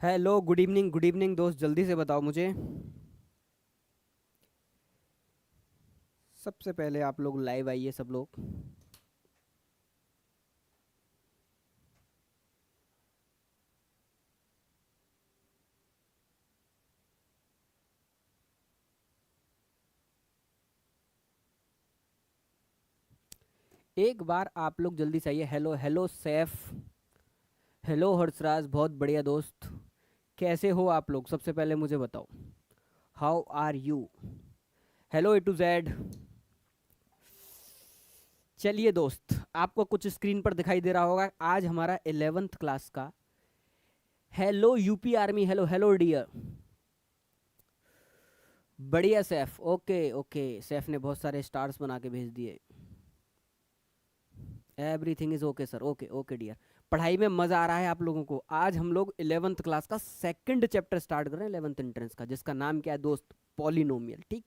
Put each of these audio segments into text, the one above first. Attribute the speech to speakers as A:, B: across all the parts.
A: Hello, good evening दोस्त, जल्दी से बताओ मुझे। सबसे पहले आप लोग लाइव आइए सब लोग। एक बार आप लोग जल्दी से आइए। Hello hello Saif, hello Harshraj, बहुत बढ़िया दोस्त। कैसे हो आप लोग? सबसे पहले मुझे बताओ, how are you? Hello A to Z. चलिए दोस्त, आपको कुछ स्क्रीन पर दिखाई दे रहा होगा। आज हमारा 11th क्लास का hello UP army. Hello hello dear. बढ़िया सैफ, ओके ओके। सैफ ने बहुत सारे स्टार्स बना के भेज दिए। Everything is okay sir, okay okay dear. पढ़ाई में मजा आ रहा है आप लोगों को? आज हम लोग 11th क्लास का सेकंड चैप्टर स्टार्ट कर रहे हैं 11th एंट्रेंस का, जिसका नाम क्या है दोस्त? पॉलिनोमियल। ठीक,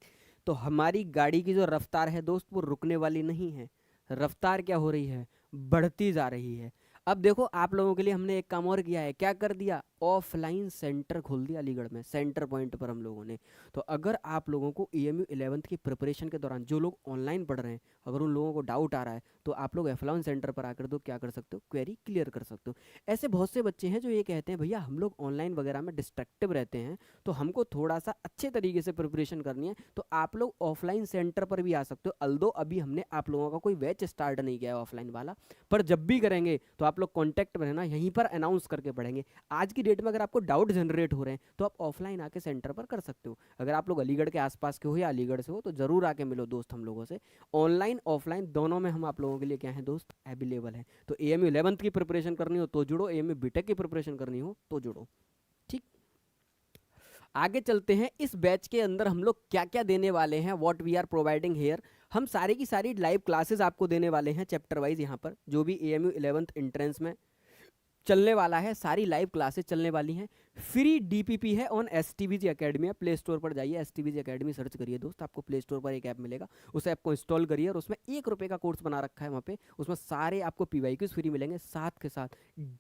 A: तो हमारी गाड़ी की जो रफ्तार है दोस्त, वो रुकने वाली नहीं है। रफ्तार क्या हो रही है? बढ़ती जा रही है। अब देखो, आप लोगों के लिए हमने एक काम और किया है। क्या कर दिया? ऑफलाइन सेंटर खोल दिया अलीगढ़ में, सेंटर पॉइंट पर हम लोगों ने। तो अगर आप लोगों को EMU 11th की प्रिपरेशन के दौरान, जो लोग ऑनलाइन पढ़ रहे हैं, अगर उन लोगों को डाउट आ रहा है, तो आप लोग एफलाउन सेंटर पर आकर दो क्या कर सकते हो? क्वेरी क्लियर कर सकते हो। ऐसे बहुत से बच्चे हैं जो ये कहते हैं भैया हम लोग ऑनलाइन वगैरह में डिस्ट्रक्टिव रहते हैं, तो हमको थोड़ा सा अच्छे तरीके से प्रिपरेशन करनी है, तो आप लोग ऑफलाइन सेंटर पर भी आ सकते हो। अल्दो अभी हमने आप लोगों का कोई बैच स्टार्ट नहीं किया है ऑफलाइन वाला, पर जब भी करेंगे तो आप लोग कॉन्टैक्ट में रहना, यहीं पर अनाउंस करके पढ़ेंगे। आज की डेट में अगर आपको डाउट जनरेट हो रहे हैं तो आप ऑफलाइन आके सेंटर पर कर सकते हो। अगर आप लोग अलीगढ़ के आसपास के हो या अलीगढ़ से हो तो ज़रूर आके मिलो दोस्त हम लोगों से। ऑनलाइन ऑफलाइन दोनों में हम आप लोगों के लिए क्या है दोस्त? अवेलेबल है। तो AMU 11th की प्रिपरेशन करनी हो तो जुड़ो, AMU बीटेक की प्रिपरेशन करनी हो तो जुड़ो। ठीक, आगे चलते हैं। इस बैच के अंदर हम लोग क्या क्या देने वाले हैं, what we are providing here. हम सारी की सारी लाइव क्लासेस आपको देने वाले हैं चैप्टर वाइज। यहाँ पर जो भी AMU 11th एंट्रेंस में चलने वाला है, सारी लाइव क्लासेस चलने वाली हैं। फ्री DPP है ऑन STBG अकेडमी। आप प्ले स्टोर पर जाइए, STBG अकेडमी सर्च करिए दोस्त, आपको प्ले स्टोर पर एक ऐप मिलेगा। उस ऐप को इंस्टॉल करिए और उसमें ₹1 का कोर्स बना रखा है वहाँ पे। उसमें सारे आपको PYQs फ्री मिलेंगे, साथ के साथ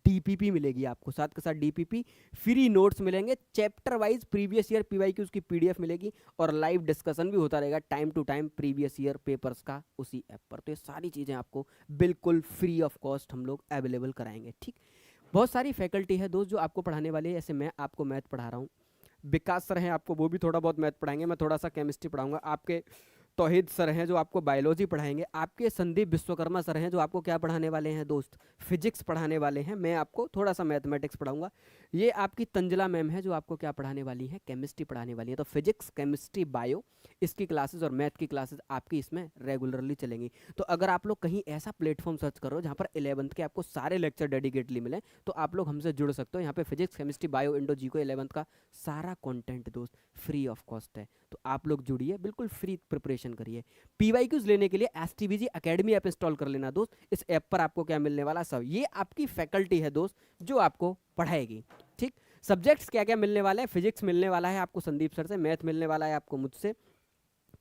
A: DPP मिलेगी आपको, साथ के साथ DPP फ्री नोट्स मिलेंगे, chapter wise previous year PYQs की PDF मिलेगी, और लाइव डिस्कशन भी होता रहेगा time to time previous year papers का उसी ऐप पर। तो ये सारी चीज़ें आपको बिल्कुल फ्री ऑफ कॉस्ट हम लोग अवेलेबल कराएंगे। ठीक, बहुत सारी फैकल्टी है दोस्त जो आपको पढ़ाने वाले हैं। ऐसे मैं आपको मैथ पढ़ा रहा हूँ, विकास सर हैं, आपको वो भी थोड़ा बहुत मैथ पढ़ाएंगे। मैं थोड़ा सा केमिस्ट्री पढ़ाऊंगा। आपके तौहीद सर हैं जो आपको बायोलॉजी पढ़ाएंगे। आपके संदीप विश्वकर्मा सर हैं जो आपको क्या पढ़ाने वाले हैं दोस्त? फिजिक्स पढ़ाने वाले हैं। मैं आपको थोड़ा सा मैथमेटिक्स पढ़ाऊंगा। ये आपकी तंजला मैम है जो आपको क्या पढ़ाने वाली हैं? केमिस्ट्री पढ़ाने वाली है। तो फिजिक्स, केमिस्ट्री, बायो, इसकी क्लासेस और मैथ की क्लासेस आपकी इसमें रेगुलरली चलेंगी। तो अगर आप लोग कहीं ऐसा प्लेटफॉर्म सर्च करो जहाँ पर 11th के आपको सारे लेक्चर डेडिकेटली मिले, तो आप लोग हमसे जुड़ सकते हो। यहाँ पे फिजिक्स, केमिस्ट्री, बायो, इंडो, जीको 11th का सारा कंटेंट दोस्त फ्री ऑफ कॉस्ट है। तो आप लोग जुड़िए, बिल्कुल फ्री प्रिपरेशन करिए। PYQs लेने के लिए STBG अकेडमी ऐप इंस्टॉल कर लेना दोस्त। इस ऐप पर आपको क्या मिलने वाला? सब ये आपकी फैकल्टी है दोस्त जो आपको पढ़ाएगी। ठीक, सब्जेक्ट्स क्या क्या मिलने वाले हैं? फिजिक्स मिलने वाला है आपको संदीप सर से, मैथ मिलने वाला है आपको मुझसे,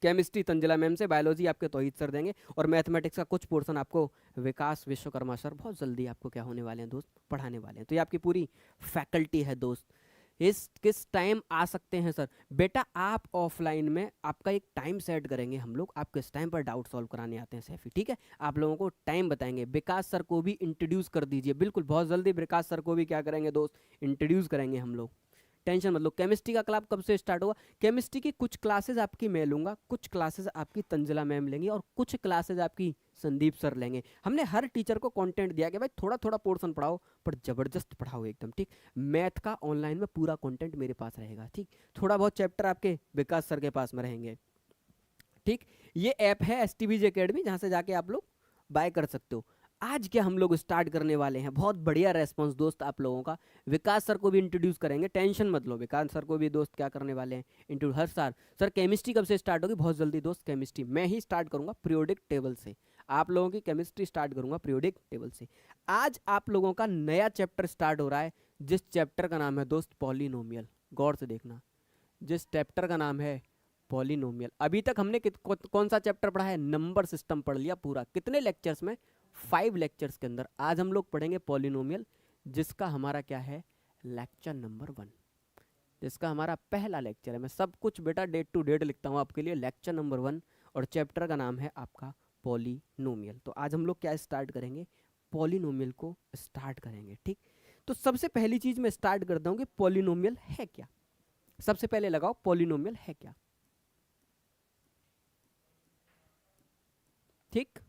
A: केमिस्ट्री तंजिला मैम से, बायोलॉजी आपके तौहीद सर देंगे, और मैथमेटिक्स का कुछ पोर्शन आपको विकास विश्वकर्मा सर बहुत जल्दी आपको क्या होने वाले हैं दोस्त? पढ़ाने वाले हैं। तो ये आपकी पूरी फैकल्टी है दोस्त। इस किस टाइम आ सकते हैं सर? बेटा आप ऑफलाइन में आपका एक टाइम सेट करेंगे हम लोग, आप किस टाइम पर डाउट सॉल्व कराने आते हैं सैफी, ठीक है? आप लोगों को टाइम बताएंगे। विकास सर को भी इंट्रोड्यूस कर दीजिए, बिल्कुल बहुत जल्दी विकास सर को भी क्या करेंगे दोस्त? इंट्रोड्यूस करेंगे हम लोग। टेंशन मत लो। केमिस्ट्री का क्लास कब से स्टार्ट होगा? केमिस्ट्री की कुछ क्लासेस आपकी मैं लूंगा, कुछ क्लासेस आपकी तंजिला मैम लेंगी, और कुछ क्लासेस आपकी संदीप सर लेंगे। हमने हर टीचर को कंटेंट दिया कि भाई थोड़ा थोड़ा पोर्शन पढ़ाओ, पर जबरदस्त पढ़ाओ एकदम। ठीक, मैथ का ऑनलाइन में पूरा कंटेंट मेरे पास रहेगा। ठीक, थोड़ा बहुत चैप्टर आपके विकास सर के पास में रहेंगे। ठीक, ये ऐप है STBG अकेडमी, जहाँ से जाके आप लोग बाय कर सकते हो। आज क्या हम लोग स्टार्ट करने वाले हैं? बहुत बढ़िया रेस्पॉन्स दोस्त आप लोगों का। विकास सर को भी इंट्रोड्यूस करेंगे, टेंशन मत लो। विकास सर को भी दोस्त क्या करने वाले हैं? इंट्रोड्यूस। हर सर, सर केमिस्ट्री कब से स्टार्ट होगी? बहुत जल्दी दोस्त, केमिस्ट्री मैं ही स्टार्ट करूंगा पीरियोडिक टेबल से। आप लोगों की केमिस्ट्री स्टार्ट करूंगा पीरियोडिक टेबल से। आज आप लोगों का नया चैप्टर स्टार्ट हो रहा है, जिस चैप्टर का नाम है दोस्त पॉलिनोमियल। गौर से देखना, जिस चैप्टर का नाम है पॉलिनोमियल। अभी तक हमने कौन सा चैप्टर पढ़ा है? नंबर सिस्टम पढ़ लिया पूरा। कितने लेक्चर्स में? 5 लेक्चर्स के अंदर। आज हम लोग पढ़ेंगे पॉलिनोमियल, जिसका हमारा क्या है? लेक्चर नंबर 1, जिसका हमारा पहला लेक्चर है। मैं सब कुछ बेटा डेट टू डेट लिखता हूँ आपके लिए। लेक्चर नंबर 1 और चैप्टर का नाम है आपका पॉलीनोमियल। तो आज हम लोग क्या स्टार्ट करेंगे, पॉलीनोमियल को स्टार्ट करेंगे। ठीक, तो सबसे पहली चीज मैं स्टार्ट करता हूँ कि पॉलीनोमियल है क्या। सबसे पहले लगाओ पॉलीनोमियल है क्या। ठीक,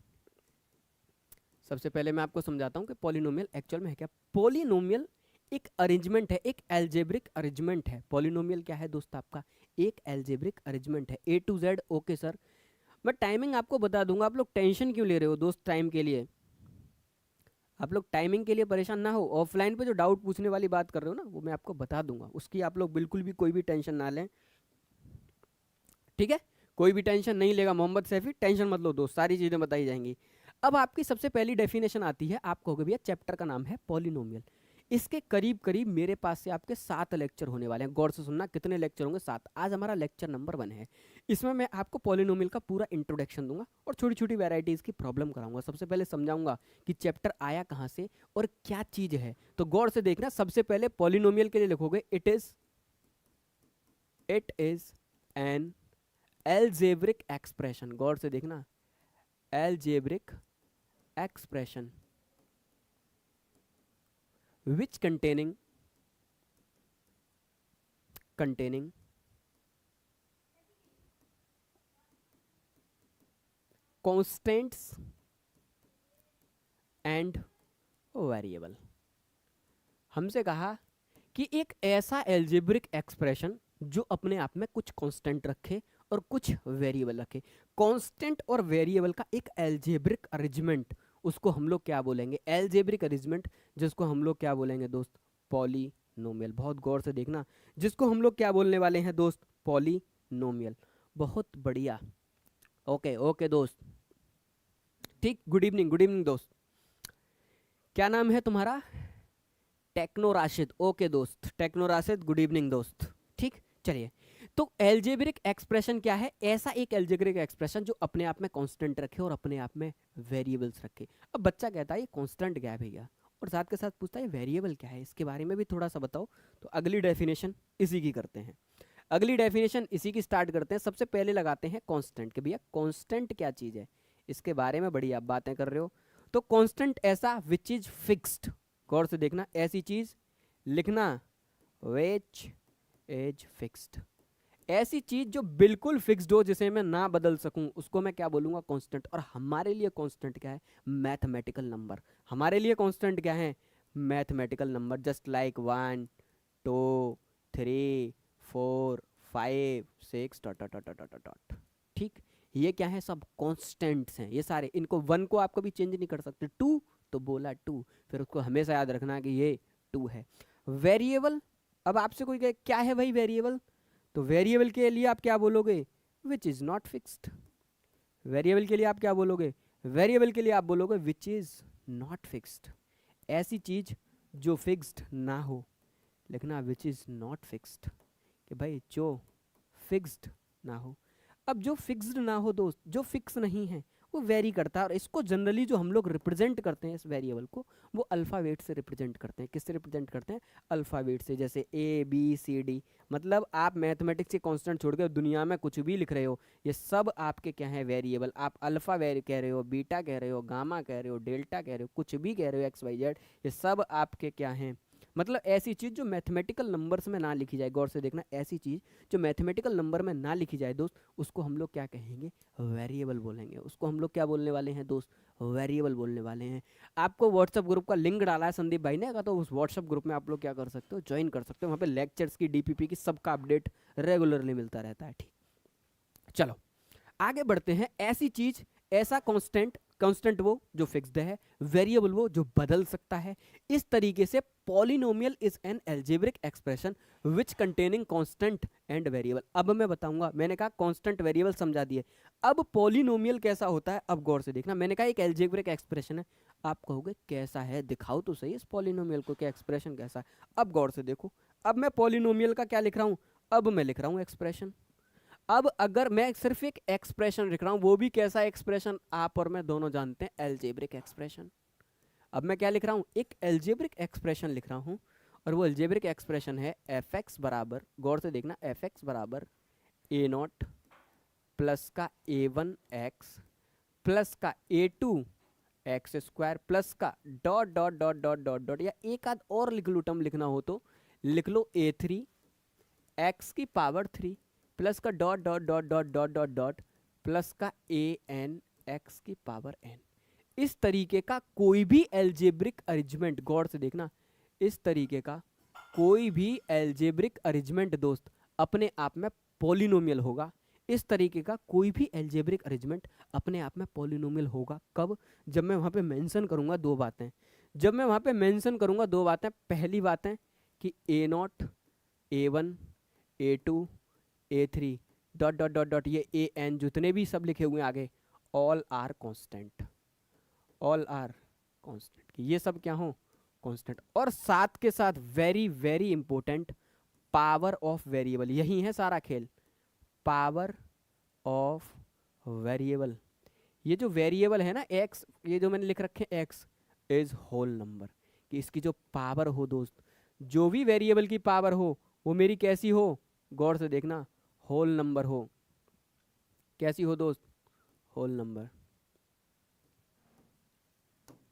A: सबसे पहले मैं आपको समझाता हूं कि पॉलिनोमियल एक्चुअल में है क्या। पॉलिनोमियल एक अरेंजमेंट है, एक एल्जेब्रिक अरेंजमेंट है। पॉलिनोमियल क्या है दोस्त आपका, एक एल्जेब्रिक अरेंजमेंट है, ए टू जेड। ओके सर, मैं टाइमिंग आपको बता दूंगा, आप लोग टेंशन क्यों ले रहे हो दोस्त टाइम के लिए। आप लोग टाइमिंग के लिए परेशान ना हो। ऑफलाइन पे जो डाउट पूछने वाली बात कर रहे हो ना, वो मैं आपको बता दूंगा, उसकी आप लोग बिल्कुल भी कोई भी टेंशन ना लें। ठीक है, कोई भी टेंशन नहीं लेगा मोहम्मद सैफी, टेंशन मत लो दोस्त, सारी चीज़ें बताई जाएंगी। अब आपकी सबसे पहली डेफिनेशन आती है, आप कहोगे भैया चैप्टर का नाम है पॉलिनोमियल। इसके करीब करीब मेरे पास से आपके 7 लेक्चर होने वाले हैं। गौर से सुनना, कितने लेक्चर होंगे, 7। आज हमारा लेक्चर नंबर 1 है। इसमें मैं आपको पॉलिनोमियल का पूरा इंट्रोडक्शन दूंगा और छोटी छोटी वेराइटीज़ की प्रॉब्लम कराऊंगा। सबसे पहले समझाऊंगा कि चैप्टर आया कहाँ से और क्या चीज़ है। तो गौर से देखना, सबसे पहले पॉलिनोमियल के लिए लिखोगे it is an algebraic expression. गौर से देखना, algebraic expression which containing constants and variable। हमसे कहा कि एक ऐसा एल्जेब्रिक एक्सप्रेशन जो अपने आप में कुछ कांस्टेंट रखे और कुछ वेरिएबल रखे। कांस्टेंट और वेरिएबल का एक एल्जेब्रिक अरेंजमेंट, उसको हम लोग क्या बोलेंगे, एल्जेब्रिक अरेंजमेंट, जिसको हम लोग क्या बोलेंगे दोस्त, पॉलीनोमियल। बहुत गौर से देखना, जिसको हम लोग क्या बोलने वाले हैं दोस्त, पॉलीनोमियल। बहुत बढ़िया, ओके ओके दोस्त। ठीक, गुड इवनिंग दोस्त। क्या नाम है तुम्हारा, टेक्नो राशिद। ओके दोस्त, टेक्नो राशिद, गुड इवनिंग दोस्त। ठीक, चलिए, तो एल्जेब्रिक एक्सप्रेशन क्या है, ऐसा एक एल्जेब्रिक एक्सप्रेशन जो अपने आप में कांस्टेंट रखे और अपने आप में वेरिएबल्स रखे। अब बच्चा कहता है ये कांस्टेंट क्या है भैया, और साथ के साथ पूछता है वेरिएबल क्या है, इसके बारे में भी थोड़ा सा बताओ। तो अगली डेफिनेशन इसी की करते हैं, अगली डेफिनेशन इसी की स्टार्ट करते हैं। सबसे पहले लगाते हैं कांस्टेंट के। भैया कांस्टेंट क्या चीज़ है, इसके बारे में बड़ी आप बातें कर रहे हो। तो कांस्टेंट ऐसा विच इज फिक्स्ड। गौर से देखना, ऐसी चीज लिखना विच इज फिक्स्ड। ऐसी चीज जो बिल्कुल फिक्स्ड हो, जिसे मैं ना बदल सकूं, उसको मैं क्या बोलूंगा, कांस्टेंट। और हमारे लिए कांस्टेंट क्या है, मैथमेटिकल नंबर। हमारे लिए कांस्टेंट क्या है, mathematical number. Just like 1 2 3 4 5 6 dot dot dot dot dot. ठीक, ये क्या है, सब कांस्टेंट्स हैं ये सारे। इनको 1 को आप कभी चेंज नहीं कर सकते। 2 तो बोला 2, फिर उसको हमेशा याद रखना कि ये 2 है। वेरिएबल, अब आपसे कोई कहे क्या है भाई वेरिएबल, तो वेरिएबल के लिए आप क्या बोलोगे, which is not fixed. Variable के लिए आप क्या बोलोगे, वेरिएबल के लिए आप बोलोगे विच इज नॉट फिक्स्ड। ऐसी चीज जो फिक्स्ड ना हो, लिखना विच इज नॉट फिक्स्ड, कि भाई जो फिक्स्ड ना हो। अब जो फिक्स्ड ना हो दोस्त, जो फिक्स नहीं है, वो वेरी करता है। और इसको जनरली जो हम लोग रिप्रेजेंट करते हैं इस वेरिएबल को, वो अल्फ़ाबेट से रिप्रेजेंट करते हैं। किससे रिप्रेजेंट करते हैं, अल्फ़ाबेट से। जैसे ABCD, मतलब आप मैथमेटिक्स के कांस्टेंट छोड़ के दुनिया में कुछ भी लिख रहे हो, ये सब आपके क्या है, वेरिएबल। आप अल्फ़ा कह रहे हो, बीटा कह रहे हो, गामा कह रहे हो, डेल्टा कह रहे हो, कुछ भी कह रहे हो, XYZ, ये सब आपके क्या हैं, मतलब ऐसी चीज़ जो मैथमेटिकल नंबर्स में ना लिखी जाए। गौर से देखना, ऐसी चीज़ जो मैथमेटिकल नंबर में ना लिखी जाए दोस्त, उसको हम लोग क्या कहेंगे, वेरिएबल बोलेंगे। उसको हम लोग क्या बोलने वाले हैं दोस्त, वेरिएबल बोलने वाले हैं। आपको व्हाट्सअप ग्रुप का लिंक डाला है संदीप भाई ने, अगर तो उस व्हाट्सअप ग्रुप में आप लोग क्या कर सकते हो, ज्वाइन कर सकते हो। वहाँ पे लेक्चर्स की, DPP की, सबका अपडेट रेगुलरली मिलता रहता है। ठीक, चलो आगे बढ़ते हैं। ऐसी चीज़, ऐसा कांस्टेंट, कांस्टेंट वो जो फिक्स्ड है, वेरिएबल वो जो बदल सकता है। इस तरीके से polynomial is an algebraic expression which containing constant and variable. अब मैं बताऊंगा, मैंने कहा कांस्टेंट वेरिएबल समझा दिए, अब पॉलिनोमियल कैसा होता है। अब गौर से देखना, मैंने कहा एक एल्जेब्रिक एक्सप्रेशन है। आप कहोगे कैसा है, दिखाओ तो सही इस पॉलिनोमियल को, क्या एक्सप्रेशन कैसा है। अब गौर से देखो, अब मैं पॉलिनोमियल का क्या लिख रहा हूं, अब मैं लिख रहा हूं एक्सप्रेशन। अब अगर मैं सिर्फ एक एक्सप्रेशन लिख रहा हूं, वो भी कैसा एक्सप्रेशन, आप और मैं दोनों जानते हैं, एल्जेब्रिक एक्सप्रेशन। अब मैं क्या लिख रहा हूं, एक एल्जेब्रिक एक्सप्रेशन लिख रहा हूं, और वो अलजेब्रिक एक्सप्रेशन है एफ एक्स बराबर, गौर से देखना, एफ एक्स बराबर ए नॉट प्लस का ए वन एक्स प्लस का ए टू एक्स स्क्वायर प्लस का dot dot dot dot dot dot, या एक आध और लिख लो, टर्म लिखना हो तो लिख लो ए थ्री एक्स की पावर थ्री प्लस का dot dot dot dot dot dot dot plus का ए एन एक्स की पावर एन। इस तरीके का कोई भी एल्जेब्रिक अरेंजमेंट, गौर से देखना, इस तरीके का कोई भी एल्जेब्रिक अरेंजमेंट दोस्त अपने आप में पॉलिनोमियल होगा। इस तरीके का कोई भी एल्जेब्रिक अरेंजमेंट अपने आप में पॉलिनोमियल होगा। कब? जब मैं वहां पे मेंशन करूंगा दो बातें। जब मैं वहां पे मेंशन करूंगा दो बातें, पहली बात है कि a nought, a one, a two, a three dot dot dot dot, ये ए एन जितने भी सब लिखे हुए हैं आगे, all are constant, all are constant, ये सब क्या हो? कांस्टेंट। और साथ के साथ very very important, power of variable, यही है सारा खेल, पावर ऑफ वेरिएबल। ये जो वेरिएबल है ना एक्स, ये जो मैंने लिख रखे एक्स इज होल नंबर, कि इसकी जो पावर हो दोस्त, जो भी वेरिएबल की पावर हो वो मेरी कैसी हो? गौर से देखना, होल नंबर हो। कैसी हो दोस्त? Whole number.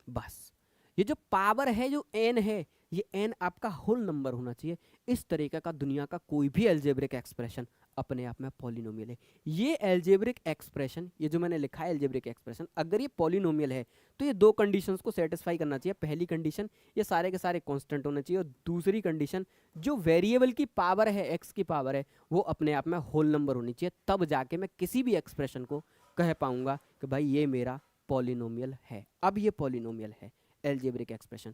A: बस ये जो पावर है, जो एन है, ये एन आपका होल नंबर होना चाहिए। इस तरीके का दुनिया का कोई भी एल्जेब्रिक एक्सप्रेशन अपने आप में पॉलिनोमियल है। ये एल्जेब्रिक एक्सप्रेशन, ये जो मैंने लिखा है एल्जेब्रिक एक्सप्रेशन, अगर ये पॉलिनोमियल है तो ये दो कंडीशंस को सेटिस्फाई करना चाहिए। पहली कंडीशन, ये सारे के सारे कांस्टेंट होने चाहिए, और दूसरी कंडीशन, जो वेरिएबल की पावर है, एक्स की पावर है, वो अपने आप में होल नंबर होनी चाहिए। तब जाके मैं किसी भी एक्सप्रेशन को कह पाऊंगा कि भाई ये मेरा पॉलिनोमियल है। अब ये पॉलिनोमियल है algebraic expression.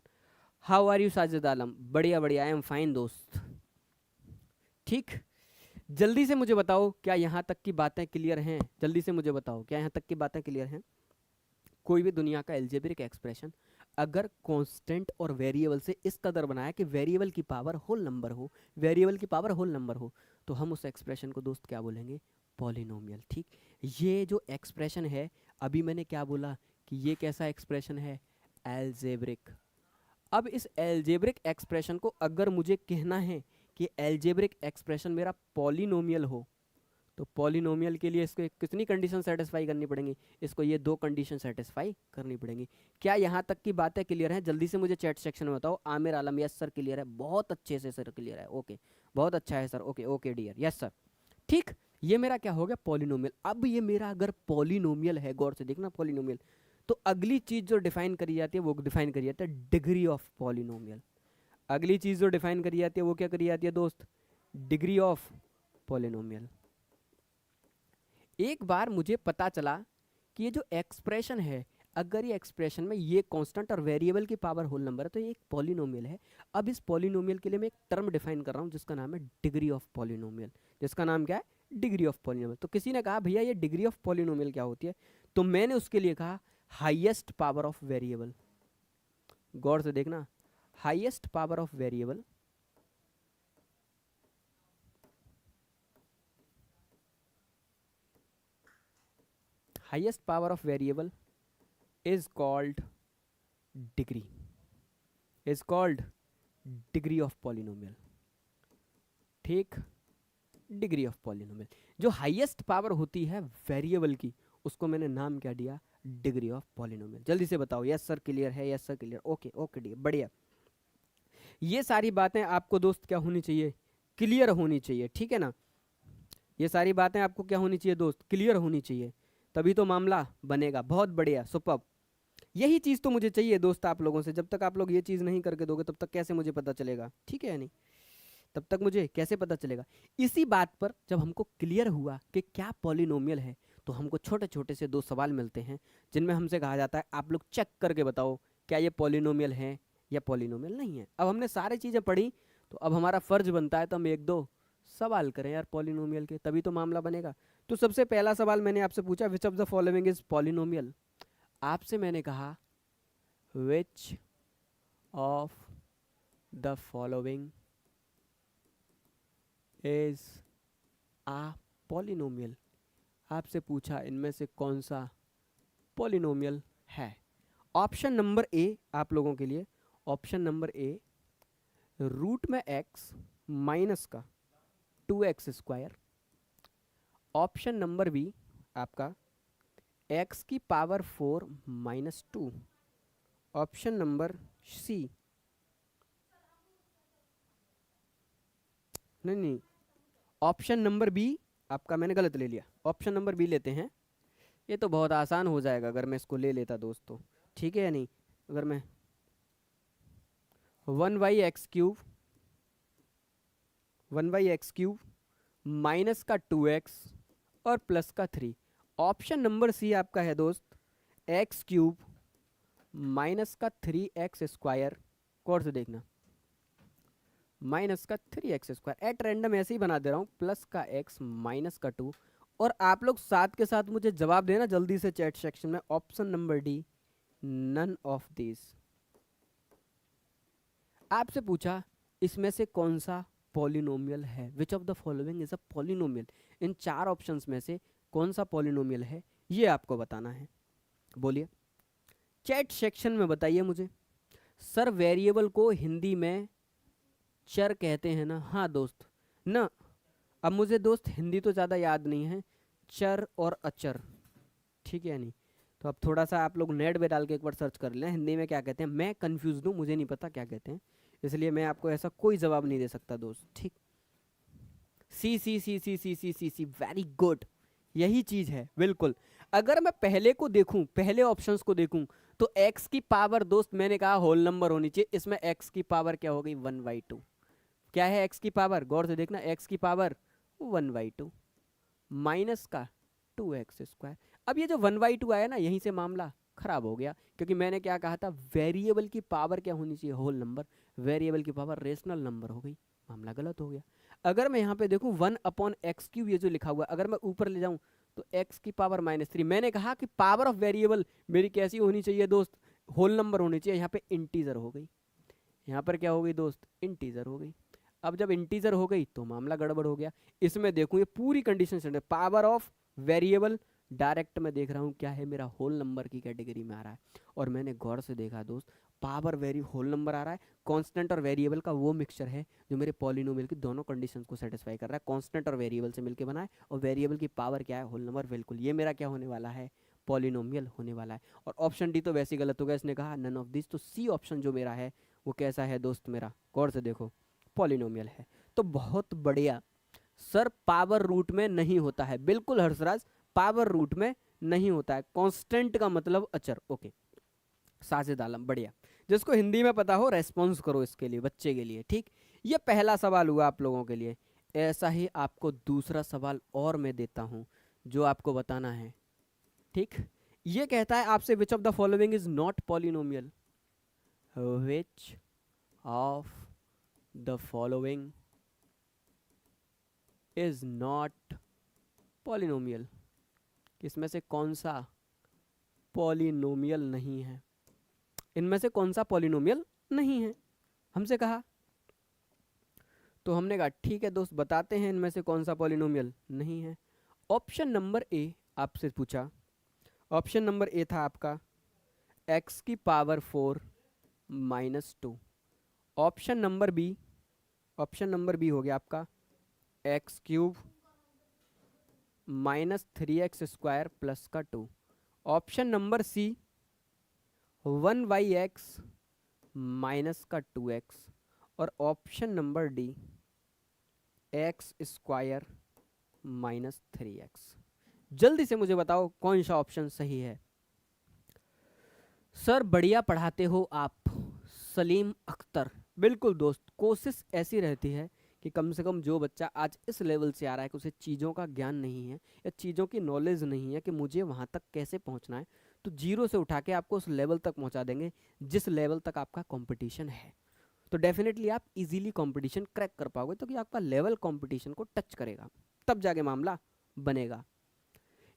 A: How are you Sajid Alam? बढ़िया बढ़िया, आई एम फाइन दोस्त। ठीक, जल्दी से मुझे बताओ क्या यहाँ तक की बातें क्लियर हैं? जल्दी से मुझे बताओ क्या यहाँ तक की बातें क्लियर हैं? कोई भी दुनिया का एल्जेब्रिक एक्सप्रेशन अगर कांस्टेंट और वेरिएबल से इस कदर बनाया कि वेरिएबल की पावर होल नंबर हो, वेरिएबल की पावर होल नंबर हो, तो हम उस एक्सप्रेशन को दोस्त क्या बोलेंगे? पॉलिनोमियल। ठीक, ये जो एक्सप्रेशन है, अभी मैंने क्या बोला कि ये कैसा एक्सप्रेशन है? एल्जेब्रिक। अब इस एल्जेब्रिक एक्सप्रेशन को अगर मुझे कहना है कि एल्जेब्रिक एक्सप्रेशन मेरा पॉलिनोमियल हो, तो पॉलिनोमियल के लिए इसको कितनी कंडीशन सेटिस्फाई करनी पड़ेंगी? इसको ये दो कंडीशन सेटिस्फाई करनी पड़ेंगी। क्या यहाँ तक की बातें क्लियर हैं? जल्दी से मुझे चैट सेक्शन में बताओ। आमिर आलम, यस सर क्लियर है, बहुत अच्छे से सर क्लियर है, ओके बहुत अच्छा है sir, okay okay dear, yes sir. ठीक, ये मेरा क्या हो गया? पॉलिनोमियल। अब ये मेरा अगर पॉलिनोमियल है, गौर से देखना, पॉलिनोमियल, तो अगली चीज जो डिफाइन करी जाती है वो डिफाइन करी जाती है डिग्री ऑफ पॉलिनोमियल। अगली चीज जो डिफाइन करी जाती है वो क्या करी जाती है दोस्त? Degree of polynomial. एक बार मुझे पता चला कि ये जो एक्सप्रेशन है, अगर ये एक्सप्रेशन में ये कांस्टेंट और वेरिएबल की पावर होल नंबर है, तो ये एक पॉलिनोमियल है। अब इस पॉलिनोमियल के लिए मैं एक टर्म डिफाइन कर रहा हूँ जिसका नाम है डिग्री ऑफ पॉलिनोमियल। जिसका नाम क्या है? Degree of polynomial. तो किसी ने कहा भैया ये डिग्री ऑफ पॉलिनोमियल क्या होती है? तो मैंने उसके लिए कहा हाईएस्ट पावर ऑफ वेरिएबल। गौर से देखना, highest power of variable highest power of variable is called degree, is called degree of polynomial। ठीक, डिग्री ऑफ पॉलिनोमियल। जो हाईएस्ट पावर होती है वेरिएबल की, उसको मैंने नाम क्या दिया? Degree of polynomial. जल्दी से बताओ, यस सर क्लियर है, yes sir clear, okay okay dear, बढ़िया। ये सारी बातें आपको दोस्त क्या होनी चाहिए? क्लियर होनी चाहिए, ठीक है ना? ये सारी बातें आपको क्या होनी चाहिए दोस्त? क्लियर होनी चाहिए, तभी तो मामला बनेगा। बहुत बढ़िया, सुपर्ब। यही चीज़ तो मुझे चाहिए दोस्त आप लोगों से। जब तक आप लोग ये चीज़ नहीं करके दोगे तब तक कैसे मुझे पता चलेगा? ठीक है या नहीं? तब तक मुझे कैसे पता चलेगा? इसी बात पर जब हमको क्लियर हुआ कि क्या पॉलिनोमियल है, तो हमको छोटे छोटे से दो सवाल मिलते हैं जिनमें हमसे कहा जाता है आप लोग चेक करके बताओ क्या ये पॉलिनोमियल है या पॉलिनोमियल नहीं है। अब हमने सारी चीज़ें पढ़ी, तो अब हमारा फर्ज बनता है तो हम एक दो सवाल करें यार पॉलिनोमियल के, तभी तो मामला बनेगा। तो सबसे पहला सवाल मैंने आपसे पूछा, which of the following is polynomial. आपसे मैंने कहा which of the following is a polynomial. आपसे पूछा इनमें से कौन सा पॉलिनोमियल है। ऑप्शन नंबर ए आप लोगों के लिए, ऑप्शन नंबर ए रूट में x माइनस का 2x²। ऑप्शन नंबर बी आपका x की power 4 minus 2। Option number C, नहीं, ऑप्शन नंबर बी आपका, मैंने गलत ले लिया, ऑप्शन नंबर बी लेते हैं। ये तो बहुत आसान हो जाएगा अगर मैं इसको ले लेता दोस्तों, ठीक है या नहीं। अगर मैं 1/x³ माइनस का 2x और प्लस का 3। ऑप्शन नंबर सी आपका है दोस्त x³ माइनस का 3x², गौर से देखना, माइनस का 3x²। एट रैंडम ऐसे ही बना दे रहा हूँ, प्लस का x माइनस का 2। और आप लोग साथ के साथ मुझे जवाब देना जल्दी से चैट सेक्शन में। Option number D, none of this. आपसे पूछा इसमें से कौन सा पॉलिनोमियल है, which of the following is a polynomial. इन 4 ऑप्शंस में से कौन सा पॉलिनोमियल है, ये आपको बताना है। बोलिए चैट सेक्शन में, बताइए मुझे। सर वेरिएबल को हिंदी में चर कहते हैं ना। हाँ दोस्त ना, अब मुझे दोस्त हिंदी तो ज़्यादा याद नहीं है, चर और अचर, ठीक है नहीं। तो अब थोड़ा सा आप लोग नेट पे डाल के एक बार सर्च कर लें हिंदी में क्या कहते हैं। मैं कंफ्यूज हूँ, मुझे नहीं पता क्या कहते हैं, इसलिए मैं आपको ऐसा कोई जवाब नहीं दे सकता दोस्त, ठीक। सी सी सी सी सी सी सी सी, वेरी गुड, यही चीज़ है बिल्कुल। अगर मैं पहले को देखूं, पहले ऑप्शंस को देखूं, तो x की पावर दोस्त मैंने कहा होल नंबर होनी चाहिए। इसमें x की पावर क्या हो गई, 1/2। क्या है x की पावर, गौर से देखना, x की पावर 1/2 माइनस का 2x²। अब ये जो 1/2 आया ना, यहीं से मामला खराब हो गया, क्योंकि मैंने क्या कहा था, वेरिएबल की पावर क्या होनी चाहिए, होल नंबर। वेरिएबल की पावर रेशनल नंबर हो गई, मामला गलत हो गया। अगर मैं यहाँ पे देखूँ 1/x³ ये जो लिखा हुआ है, अगर मैं ऊपर ले जाऊँ तो x की पावर -3। मैंने कहा कि पावर ऑफ वेरिएबल मेरी कैसी होनी चाहिए दोस्त, होल नंबर होनी चाहिए। यहाँ पे इंटीजर हो गई, यहाँ पर क्या हो गई दोस्त, इंटीजर हो गई। अब जब इंटीजर हो गई तो मामला गड़बड़ हो गया। इसमें देखूँ ये पूरी कंडीशन से पावर ऑफ वेरिएबल डायरेक्ट में देख रहा हूँ क्या है, मेरा होल नंबर की कैटेगरी में आ रहा है। और मैंने गौर से देखा दोस्त, पावर वेरी होल नंबर आ रहा है। कांस्टेंट और वेरिएबल का वो मिक्सचर है जो मेरे पॉलिनोमियल की दोनों कंडीशंस को सेटिस्फाई कर रहा है। कांस्टेंट और वेरिएबल से मिलकर बना है, और वेरिएबल की पावर क्या है, होल नंबर। बिल्कुल ये मेरा क्या होने वाला है, पॉलिनोमियल होने वाला है। और ऑप्शन डी तो वैसे ही गलत हो गया, इसने कहा नन ऑफ दिस। तो सी ऑप्शन जो मेरा है वो कैसा है दोस्त, मेरा गौर से देखो पॉलिनोमियल है। तो बहुत बढ़िया। सर पावर रूट में नहीं होता है, बिल्कुल हर्षराज, पावर रूट में नहीं होता है। कांस्टेंट का मतलब अचर, ओके। साजिद आलम, बढ़िया। जिसको हिंदी में पता हो रेस्पॉन्स करो इसके लिए, बच्चे के लिए, ठीक। ये पहला सवाल हुआ आप लोगों के लिए। ऐसा ही आपको दूसरा सवाल और मैं देता हूं जो आपको बताना है, ठीक। ये कहता है आपसे विच of the following is not polynomial. Which of the following is not polynomial. इसमें से कौन सा पॉलिनोमियल नहीं है, इनमें से कौन सा पॉलिनोमियल नहीं है, हमसे कहा। तो हमने कहा ठीक है दोस्त, बताते हैं इनमें से कौन सा पॉलिनोमियल नहीं है। ऑप्शन नंबर ए आपसे पूछा, ऑप्शन नंबर ए था आपका x की power 4 -2। Option number B, option number B हो गया आपका x³ -3x² प्लस का 2। ऑप्शन नंबर सी 1/x माइनस का 2x। और option number D x² -3x। जल्दी से मुझे बताओ कौन सा ऑप्शन सही है। सर बढ़िया पढ़ाते हो आप, सलीम अख्तर। बिल्कुल दोस्त, कोशिश ऐसी रहती है कि कम से कम जो बच्चा आज इस लेवल से आ रहा है कि उसे चीज़ों का ज्ञान नहीं है या चीज़ों की नॉलेज नहीं है कि मुझे वहाँ तक कैसे पहुँचना है, तो जीरो से उठा के आपको उस लेवल तक पहुँचा देंगे जिस लेवल तक आपका कंपटीशन है। तो डेफिनेटली आप इजीली कंपटीशन क्रैक कर पाओगे, तो कि आपका लेवल कंपटीशन को टच करेगा, तब जाके मामला बनेगा।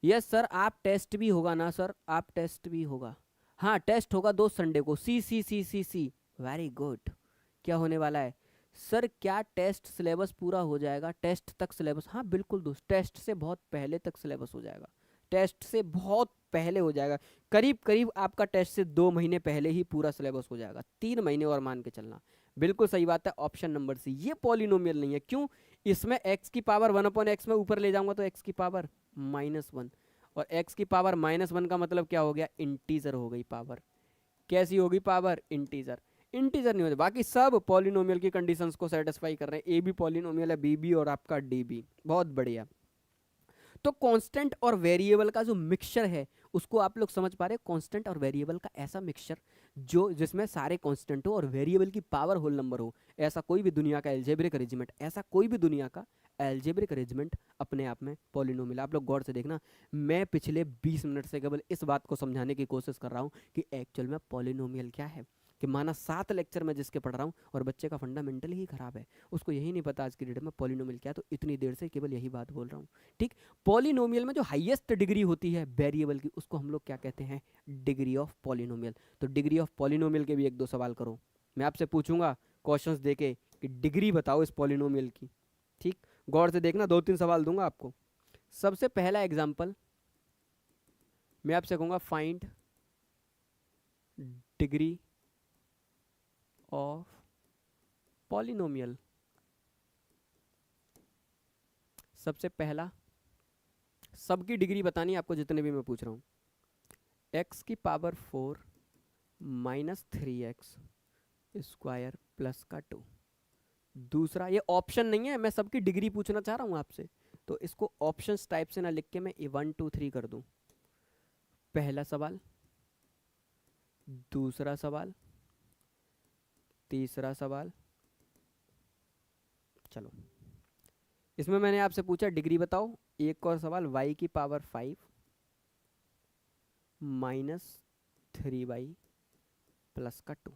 A: यस सर, आप टेस्ट भी होगा ना सर, आप टेस्ट भी होगा। हाँ टेस्ट होगा दोस्त संडे को, सी सी सी सी सी, वेरी गुड। क्या होने वाला है सर, क्या टेस्ट सिलेबस पूरा हो जाएगा, टेस्ट तक सिलेबस। हाँ बिल्कुल दोस्त, टेस्ट से बहुत पहले तक सिलेबस हो जाएगा, टेस्ट से बहुत पहले हो जाएगा। करीब करीब आपका टेस्ट से 2 महीने पहले ही पूरा सिलेबस हो जाएगा, 3 महीने और मान के चलना। बिल्कुल सही बात है, ऑप्शन नंबर सी, ये पॉलिनोमियल नहीं है। क्यों? इसमें x की पावर 1/x में ऊपर ले जाऊंगा तो x की पावर -1, और x की पावर -1 का मतलब क्या हो गया? इंटीजर हो गई पावर। कैसी होगी पावर? इंटीजर। इंटीजर नहीं होते, बाकी सब पॉलिनोमियल की कंडीशंस को सेटिस्फाई कर रहे हैं। ए भी पॉलिनोमियल है, बी भी, और आपका डी भी। बहुत बढ़िया। तो कांस्टेंट और वेरिएबल का जो मिक्सचर है उसको आप लोग समझ पा रहे हैं? कांस्टेंट और वेरिएबल का ऐसा मिक्सचर जो जिसमें सारे कांस्टेंट हो और वेरिएबल की पावर होल नंबर हो, ऐसा कोई भी दुनिया का एल्जेब्रिक अरेंजमेंट, ऐसा कोई भी दुनिया का एल्जेब्रिक अरेंजमेंट अपने आप में पॉलिनोमियल। आप लोग गौर से देखना, मैं पिछले 20 मिनट से केवल इस बात को समझाने की कोशिश कर रहा हूँ कि एक्चुअल में पॉलिनोमियल क्या है। कि माना 7 लेक्चर में जिसके पढ़ रहा हूँ और बच्चे का फंडामेंटल ही खराब है, उसको यही नहीं पता आज की डेट में पॉलिनोमियल क्या है, तो इतनी देर से केवल यही बात बोल रहा हूँ। ठीक। पॉलिनोमियल में जो हाईएस्ट डिग्री होती है वेरिएबल की, उसको हम लोग क्या कहते हैं? Degree of polynomial. तो डिग्री ऑफ पॉलिनोमियल के भी एक दो सवाल करो, मैं आपसे पूछूंगा क्वेश्चंस देके कि डिग्री बताओ इस पॉलिनोमियल की। ठीक, गौर से देखना, 2-3 सवाल दूंगा आपको। सबसे पहला एग्जांपल मैं आपसे कहूंगा, फाइंड डिग्री ऑफ पॉलिनोमियल। सबसे पहला, सबकी डिग्री बतानी है आपको जितने भी मैं पूछ रहा हूँ। x की पावर 4 -3x स्क्वायर प्लस का 2। दूसरा, ये ऑप्शन नहीं है, मैं सबकी डिग्री पूछना चाह रहा हूँ आपसे, तो इसको ऑप्शंस टाइप से ना लिख के मैं 1 2 3 कर दूं। पहला सवाल, दूसरा सवाल, तीसरा सवाल। चलो, इसमें मैंने आपसे पूछा डिग्री बताओ। एक और सवाल, y की पावर 5 -3y प्लस का 2।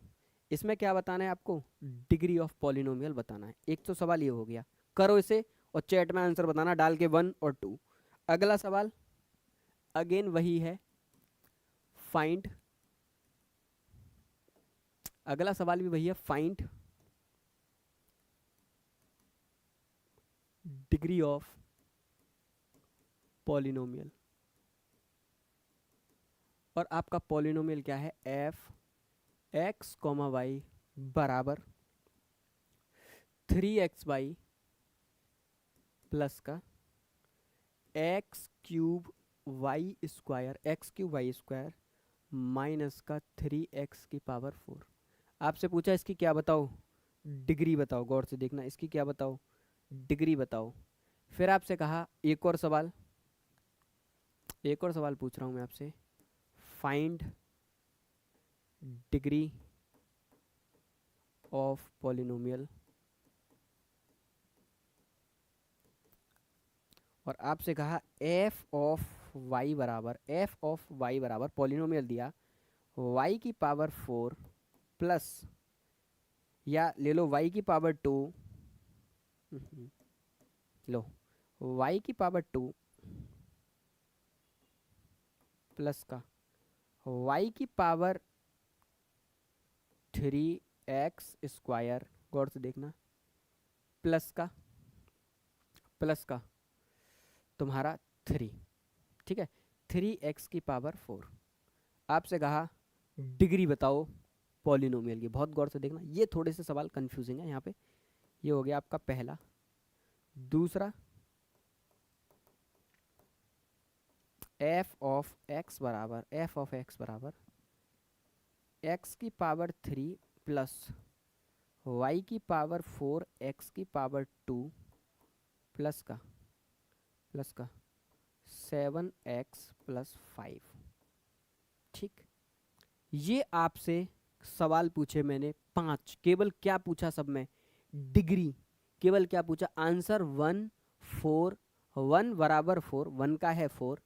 A: इसमें क्या बताना है आपको? डिग्री ऑफ पॉलिनोमियल बताना है। एक तो सवाल ये हो गया, करो इसे और चैट में आंसर बताना डाल के 1 और 2। अगला सवाल अगेन वही है, फाइंड, अगला सवाल भी वही है, फाइंड डिग्री ऑफ पॉलिनोमियल। और आपका पॉलिनोमियल क्या है? एफ एक्स कॉमा वाई बराबर 3xy प्लस का x³ y² माइनस का 3x की पावर 4। आपसे पूछा इसकी क्या बताओ? डिग्री बताओ। गौर से देखना, इसकी क्या बताओ? डिग्री बताओ। फिर आपसे कहा एक और सवाल, एक और सवाल पूछ रहा हूं मैं आपसे, फाइंड डिग्री ऑफ पॉलिनोमियल। और आपसे कहा एफ ऑफ वाई बराबर पॉलिनोमियल दिया y की पावर 4 प्लस, या ले लो y की पावर 2, लो y की पावर 2 प्लस का y की पावर 3x², गौर से देखना, प्लस का तुम्हारा 3। ठीक है, 3x की पावर 4। आपसे कहा डिग्री बताओ पॉलिनोमियल की। बहुत गौर से देखना, ये थोड़े से सवाल कंफ्यूजिंग है यहाँ पे। ये हो गया आपका पहला। दूसरा, एफ ऑफ एक्स बराबर x की पावर 3 प्लस y की पावर 4 x की पावर 2 प्लस का 7x प्लस 5। ठीक, ये आपसे सवाल पूछे मैंने 5, केवल क्या पूछा सब में? डिग्री। केवल क्या पूछा? आंसर 1 4, 1 बराबर 4, 1 का है 4,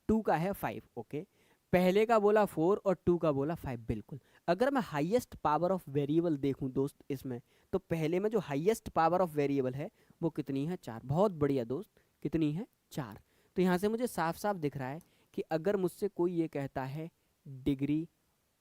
A: 2 का है 5। ओके, पहले का बोला 4 और 2 का बोला 5। बिल्कुल, अगर मैं हाईएस्ट पावर ऑफ वेरिएबल देखूं दोस्त इसमें, तो पहले में जो हाईएस्ट पावर ऑफ वेरिएबल है वो कितनी है? 4। बहुत बढ़िया दोस्त, कितनी है? 4। तो यहाँ से मुझे साफ साफ दिख रहा है कि अगर मुझसे कोई ये कहता है डिग्री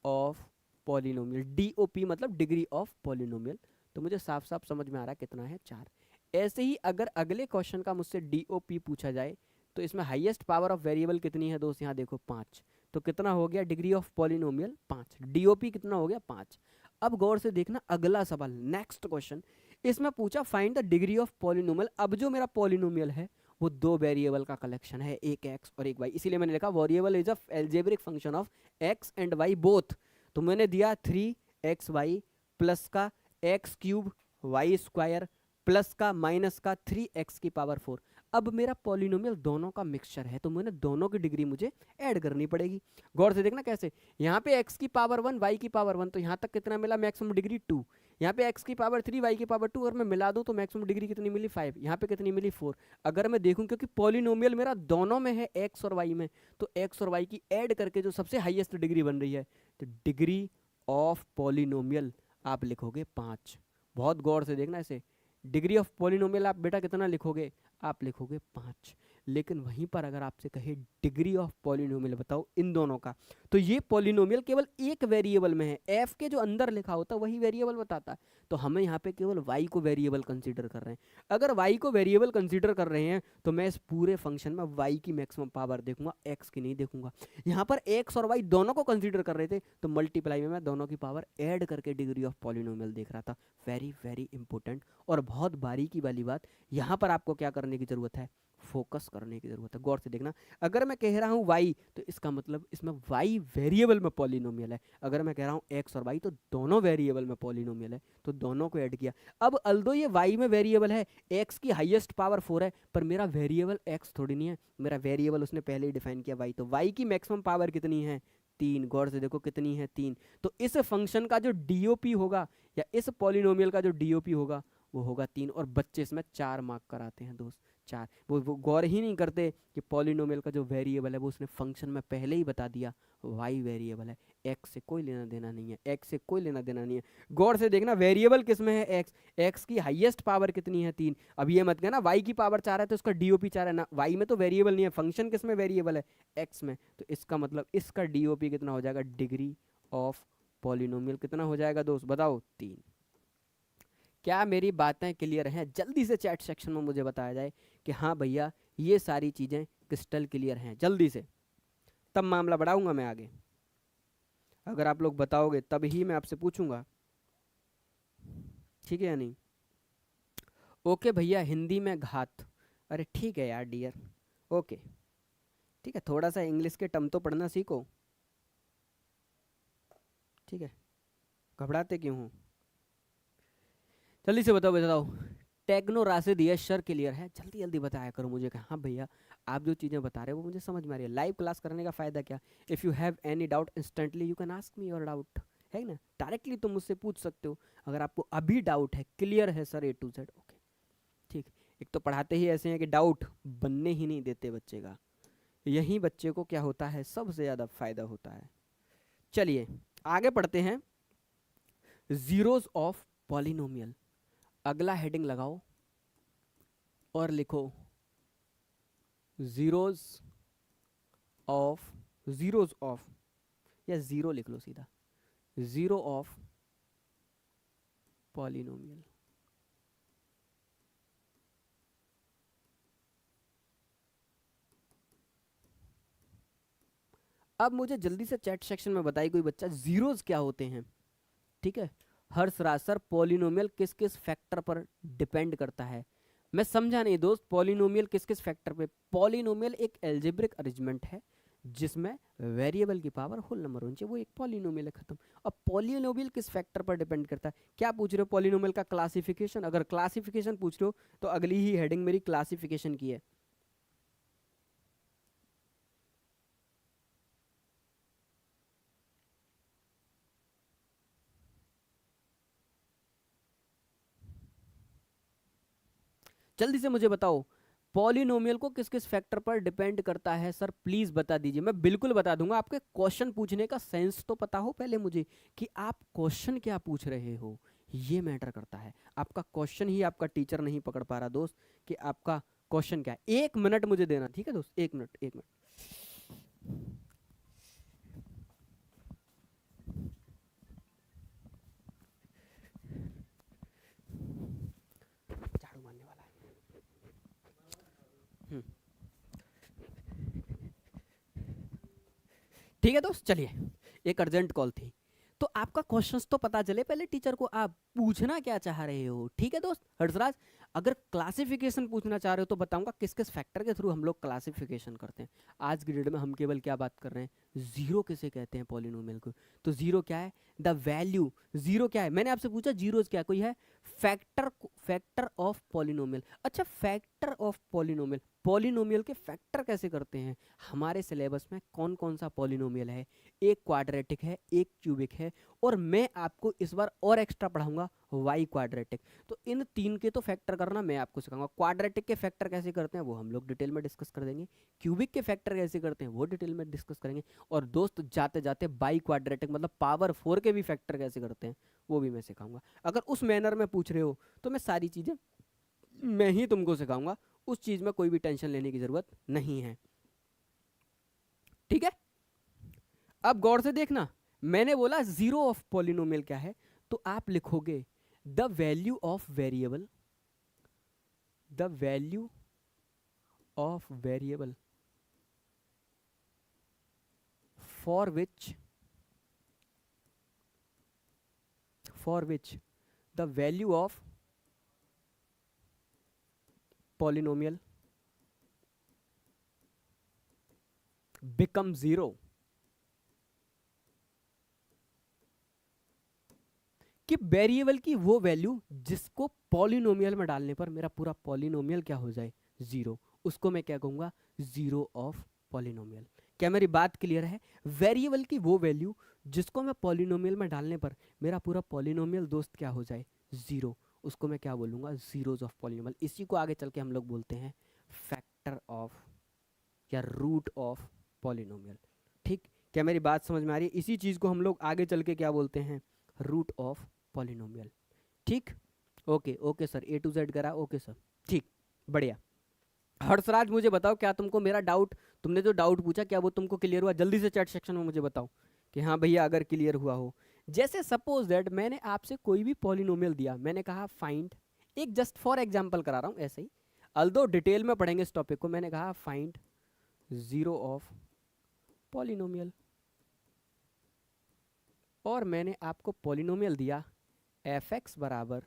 A: ऑफ पॉलिनोमियल, DOP मतलब डिग्री ऑफ पॉलिनोमियल, तो मुझे साफ साफ समझ में आ रहा है कितना है? 4। ऐसे ही अगर अगले क्वेश्चन का मुझसे DOP पूछा जाए, तो इसमें हाईएस्ट पावर ऑफ वेरिएबल कितनी है दोस्त? यहाँ देखो 5। तो कितना हो गया डिग्री ऑफ पॉलिनोमियल? 5। DOP कितना हो गया? 5। अब गौर से देखना अगला सवाल, नेक्स्ट क्वेश्चन। इसमें पूछा find the degree of polynomial. अब जो मेरा पॉलिनोमियल है वो दो वेरिएबल का कलेक्शन है, एक एक्स और एक वाई, इसीलिए मैंने लिखा variable is a algebraic function of x and y both. तो मैंने दिया 3xy प्लस का x cube y square plus का माइनस का 3x⁴। अब मेरा पॉलिनोमियल दोनों का मिक्सचर है, तो मैंने दोनों की डिग्री मुझे ऐड करनी पड़ेगी। गौर से देखना कैसे, यहाँ पे x⁴ 1 y⁴ 1, तो यहाँ तक कितना मिला मैक्सिमम डिग्री 2। यहाँ पे x⁴3 y⁴2 और मैं मिला दूं तो मैक्सिमम डिग्री कितनी मिली 5। यहाँ पे कितनी मिली 4। अगर मैं देखूं क्योंकि पॉलिनोमियल मेरा दोनों में है x और y में, तो x और y की ऐड करके जो सबसे हाईएस्ट डिग्री बन रही है, तो डिग्री ऑफ पॉलिनोमियल आप लिखोगे 5। बहुत गौर से देखना ऐसे, डिग्री ऑफ पॉलिनोमियल आप बेटा कितना लिखोगे, आप लिखोगे 5। लेकिन वहीं पर अगर आपसे कहे डिग्री ऑफ पॉलिनोमियल बताओ इन दोनों का, तो ये पॉलिनोमियल केवल एक वेरिएबल में है, एफ के जो अंदर लिखा होता है वही वेरिएबल बताता है, तो हमें यहाँ पे केवल वाई को वेरिएबल कंसीडर कर रहे हैं। अगर वाई को वेरिएबल कंसीडर कर रहे हैं तो मैं इस पूरे फंक्शन में वाई की मैक्सिमम पावर देखूंगा, एक्स की नहीं देखूंगा। यहाँ पर एक्स और वाई दोनों को कंसीडर कर रहे थे, तो मल्टीप्लाई में मैं दोनों की पावर ऐड करके डिग्री ऑफ पॉलिनोमियल देख रहा था। वेरी वेरी इंपॉर्टेंट और बहुत बारीकी वाली बात, यहाँ पर आपको क्या करने की जरूरत है, फोकस करने की जरूरत है। गौर से देखना, अगर मैं कह रहा हूँ y तो इसका मतलब इसमें y वेरिएबल में पॉलिनोमियल है, अगर मैं कह रहा हूँ x और y तो दोनों वेरिएबल में पॉलिनोमियल है, तो दोनों को ऐड किया। अब अल्दो ये y में वेरिएबल है, x की हाईएस्ट पावर 4 है, पर मेरा वेरिएबल x थोड़ी नहीं है, मेरा वेरिएबल उसने पहले ही डिफाइन किया y, तो y की मैक्सिमम पावर कितनी है, 3। गौर से देखो कितनी है, 3। तो इस फंक्शन का जो डीओपी होगा या इस पॉलिनोमियल का जो डीओपी होगा वो होगा 3। और बच्चे इसमें 4 मार्क कराते हैं दोस्त, 4। वो गौर ही नहीं करते कि पॉलिनोमियल का जो वेरिएबल है वो उसने फंक्शन में पहले ही बता दिया, y वेरिएबल है, x से कोई लेना देना नहीं है, x से कोई लेना देना नहीं है। गौर से देखना वेरिएबल किस में है, x की हाईएस्ट पावर कितनी है, 3। अब ये मत कहना y की पावर 4 है तो उसका डीओपी 4 है ना, y में तो वेरिएबल नहीं है, फंक्शन किस में वेरिएबल है, x में, तो इसका मतलब इसका डीओपी कितना हो जाएगा, डिग्री ऑफ पॉलिनोमियल कितना हो जाएगा दोस्त, बताओ 3। क्या मेरी बातें क्लियर हैं? जल्दी से चैट सेक्शन में मुझे बताया जाए कि हाँ भैया ये सारी चीज़ें क्रिस्टल क्लियर हैं, जल्दी से, तब मामला बढ़ाऊंगा मैं आगे। अगर आप लोग बताओगे तब ही मैं आपसे पूछूंगा, ठीक है या नहीं? ओके भैया, हिंदी में घात, अरे ठीक है यार डियर, ओके ठीक है, थोड़ा सा इंग्लिश के टर्म तो पढ़ना सीखो, ठीक है, घबराते क्यों हो? जल्दी से बताओ बताओ। Techno Rashid yes sir clear है, जल्दी जल्दी बताया करो मुझे कि हाँ भैया आप जो चीज़ें बता रहे हो वो मुझे समझ में आ रही है। लाइव क्लास करने का फ़ायदा क्या, if you have any doubt instantly you can ask me your doubt, है ना, डायरेक्टली तुम मुझसे पूछ सकते हो अगर आपको अभी डाउट है। क्लियर है sir A to Z, okay ठीक। एक तो पढ़ाते ही ऐसे हैं कि डाउट बनने ही नहीं देते बच्चे का, यही बच्चे को क्या होता है, सबसे ज़्यादा फायदा होता है। चलिए आगे पढ़ते हैं, जीरोज ऑफ पॉलिनोमियल। अगला हेडिंग लगाओ और लिखो जीरोज ऑफ या जीरो लिख लो सीधा, जीरो ऑफ पॉलिनोमियल। अब मुझे जल्दी से चैट सेक्शन में बताइए कोई बच्चा जीरोज क्या होते हैं, ठीक है। हर्ष राज सर पॉलिनोमियल किस किस फैक्टर पर डिपेंड करता है, मैं समझा नहीं दोस्त, पॉलिनोमियल किस किस फैक्टर पे? पॉलिनोमियल एक एल्जेब्रिक अरेंजमेंट है जिसमें वेरिएबल की पावर होल नंबर होनी चाहिए, वो एक पॉलिनोमियल है, खत्म। अब पॉलिनोमियल किस फैक्टर पर डिपेंड करता है, क्या पूछ रहे हो, पॉलिनोमियल का क्लासिफिकेशन? अगर क्लासिफिकेशन पूछ रहे हो तो अगली ही हेडिंग मेरी क्लासिफिकेशन की है। जल्दी से मुझे बताओ पॉलिनोमियल को किस किस फैक्टर पर डिपेंड करता है सर, प्लीज बता दीजिए। मैं बिल्कुल बता दूंगा, आपके क्वेश्चन पूछने का सेंस तो पता हो पहले मुझे कि आप क्वेश्चन क्या पूछ रहे हो, ये मैटर करता है। आपका क्वेश्चन ही आपका टीचर नहीं पकड़ पा रहा दोस्त कि आपका क्वेश्चन क्या है। 1 मिनट मुझे देना, ठीक है दोस्त, 1 मिनट 1 मिनट। झाड़ू मारने वाला है। ठीक है दोस्त, चलिए एक अर्जेंट कॉल थी, तो आपका क्वेश्चंस तो पता चले पहले टीचर को आप पूछना क्या चाह रहे हो। ठीक है दोस्त हर्षराज, अगर क्लासिफिकेशन पूछना चाह रहे हो तो बताऊंगा किस किस फैक्टर के थ्रू हम लोग क्लासिफिकेशन करते हैं। आज की डेट में हम केवल क्या बात कर रहे हैं, जीरो किसे कहते हैं पॉलिनोमियल को। तो जीरो क्या है, द वैल्यू। जीरो क्या है, मैंने आपसे पूछा जीरोज क्या, कोई है फैक्टर, फैक्टर ऑफ पॉलिनोमियल। अच्छा फैक्टर ऑफ पॉलिनोमियल, पॉलिनोमियल के फैक्टर कैसे करते हैं। हमारे सिलेबस में कौन कौन सा पॉलिनोमियल है, एक क्वाड्रेटिक है, एक क्यूबिक है, और मैं आपको इस बार और एक्स्ट्रा पढ़ाऊंगा वाई क्वाड्रेटिक। तो इन तीन के तो फैक्टर करना मैं आपको सिखाऊंगा। क्वाड्रेटिक के फैक्टर कैसे करते हैं वो हम लोग डिटेल में डिस्कस कर देंगे, क्यूबिक के फैक्टर कैसे करते हैं वो डिटेल में डिस्कस करेंगे, और दोस्त जाते जाते बाई क्वाड्रेटिक मतलब पावर 4 के भी फैक्टर कैसे करते हैं वो भी मैं सिखाऊंगा। अगर उस मैनर में पूछ रहे हो तो मैं सारी चीज़ें मैं ही तुमको सिखाऊंगा, उस चीज़ में कोई भी टेंशन लेने की ज़रूरत नहीं है। ठीक है, अब गौर से देखना, मैंने बोला जीरो ऑफ पॉलिनोमियल क्या है, तो आप लिखोगे the value of variable, the value of variable for which the value of polynomial become zero. कि वेरिएबल की वो वैल्यू जिसको पॉलिनोमियल में डालने पर मेरा पूरा पॉलिनोमियल क्या हो जाए, जीरो, उसको मैं क्या कहूंगा, जीरो ऑफ पॉलिनोमियल। क्या मेरी बात क्लियर है। वेरिएबल की वो वैल्यू जिसको मैं पॉलिनोमियल में डालने पर मेरा पूरा पॉलिनोमियल दोस्त क्या हो जाए, जीरो, उसको मैं क्या बोलूंगा, जीरोज ऑफ पॉलिनोमियल। इसी को आगे चल के हम लोग बोलते हैं फैक्टर ऑफ या रूट ऑफ पॉलिनोमियल। ठीक, क्या मेरी बात समझ में आ रही है। इसी चीज को हम लोग आगे चल के क्या बोलते हैं, रूट ऑफ पॉलिनोमियल। ठीक, okay okay sir, A to Z करा, ओके सर, ठीक, बढ़िया। हर्षराज मुझे बताओ, क्या तुमको मेरा डाउट, तुमने जो डाउट पूछा क्या वो तुमको क्लियर हुआ, जल्दी से चैट सेक्शन में मुझे बताओ कि हाँ भैया अगर क्लियर हुआ हो। जैसे सपोज दैट मैंने आपसे कोई भी पॉलिनोमियल दिया, मैंने कहा फाइंड, एक जस्ट फॉर एग्जांपल करा रहा हूँ ऐसे ही, अल्दो डिटेल में पढ़ेंगे इस टॉपिक को, मैंने कहा फाइंड जीरो ऑफ पॉलिनोमियल, और मैंने आपको पॉलिनोमियल दिया एफ एक्स बराबर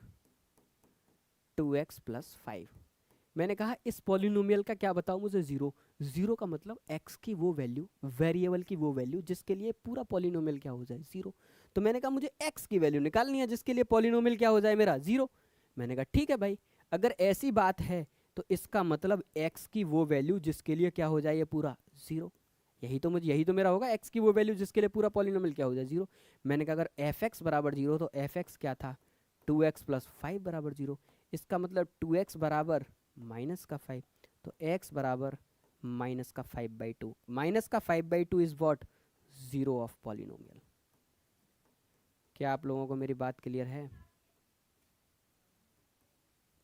A: 2x प्लस 5। मैंने कहा इस पॉलिनोमियल का क्या बताओ मुझे, जीरो। जीरो का मतलब x की वो वैल्यू, वेरिएबल की वो वैल्यू जिसके लिए पूरा पॉलिनोमियल क्या हो जाए, जीरो। तो मैंने कहा मुझे x की वैल्यू निकालनी है जिसके लिए पॉलिनोमियल क्या हो जाए मेरा, जीरो। मैंने कहा ठीक है भाई, अगर ऐसी बात है तो इसका मतलब x की वो वैल्यू जिसके लिए क्या हो जाए ये पूरा जीरो। यही तो मेरा होगा, x की वो वैल्यू जिसके लिए पूरा पॉलिनोमियल क्या हो जाए, जीरो। मैंने कहा अगर एफ एक्स बराबर जीरो तो एफ एक्स क्या था, 2x प्लस 5 बराबर जीरो। इसका मतलब 2x बराबर माइनस का 5, तो x बराबर माइनस का 5/2, माइनस का 5/2 is what, zero of polynomial. क्या आप लोगों को मेरी बात क्लियर है,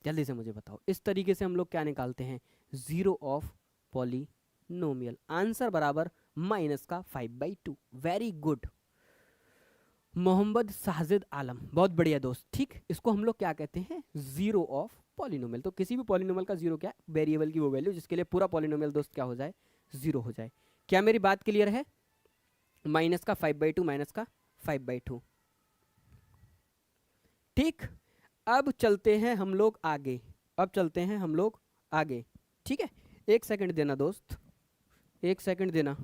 A: जल्दी से मुझे बताओ। इस तरीके से हम लोग क्या निकालते हैं, जीरो ऑफ पॉलिनोमियल, आंसर बराबर माइनस का 5/2। वेरी गुड मोहम्मद साजिद आलम, बहुत बढ़िया दोस्त। ठीक, इसको हम लोग क्या कहते हैं, जीरो ऑफ पॉलिनोमियल। तो किसी भी पॉलिनोमियल का जीरो क्या, वेरिएबल की वो वैल्यू जिसके लिए पूरा पॉलिनोमियल दोस्त क्या हो जाए, जीरो हो जाए। क्या मेरी बात क्लियर है, माइनस का 5/2, माइनस का 5/2। ठीक, अब चलते हैं हम लोग आगे, अब चलते हैं हम लोग आगे। ठीक है, एक सेकंड देना दोस्त, एक सेकंड देना।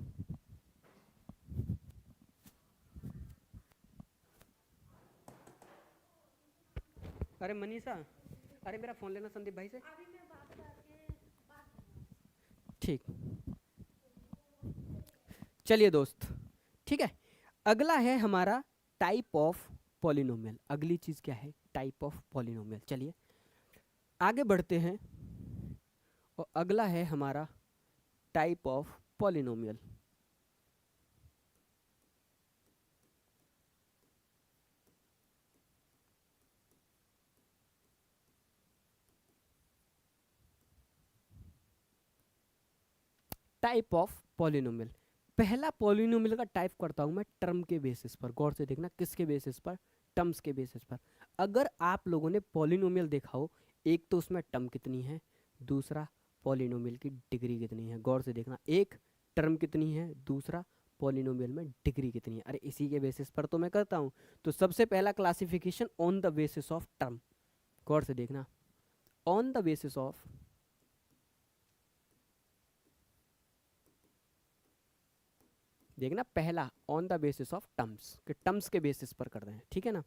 A: अरे मनीषा, अरे मेरा फोन लेना संदीप भाई से। ठीक, चलिए दोस्त, ठीक है, अगला है हमारा टाइप ऑफ पॉलिनोमियल। अगली चीज क्या है, टाइप ऑफ पॉलिनोमियल। चलिए आगे बढ़ते हैं, और अगला है हमारा type of polynomial. Type of polynomial, पहला पॉलिनोमियल का टाइप करता हूं मैं टर्म के बेसिस पर। गौर से देखना, किसके बेसिस पर, टर्म्स के बेसिस पर। अगर आप लोगों ने पॉलिनोमियल देखा हो, एक तो उसमें टर्म कितनी है, दूसरा पॉलिनोमियल की डिग्री कितनी है। गौर से देखना, एक टर्म कितनी है, दूसरा पॉलिनोमियल में डिग्री कितनी है। अरे इसी के बेसिस पर तो मैं करता हूँ। तो सबसे पहला classification on the basis of term, गौर से देखना, ऑन द बेसिस ऑफ देखना, पहला on the basis of terms, कि टर्म्स के बेसिस पर कर रहे हैं, ठीक है ना।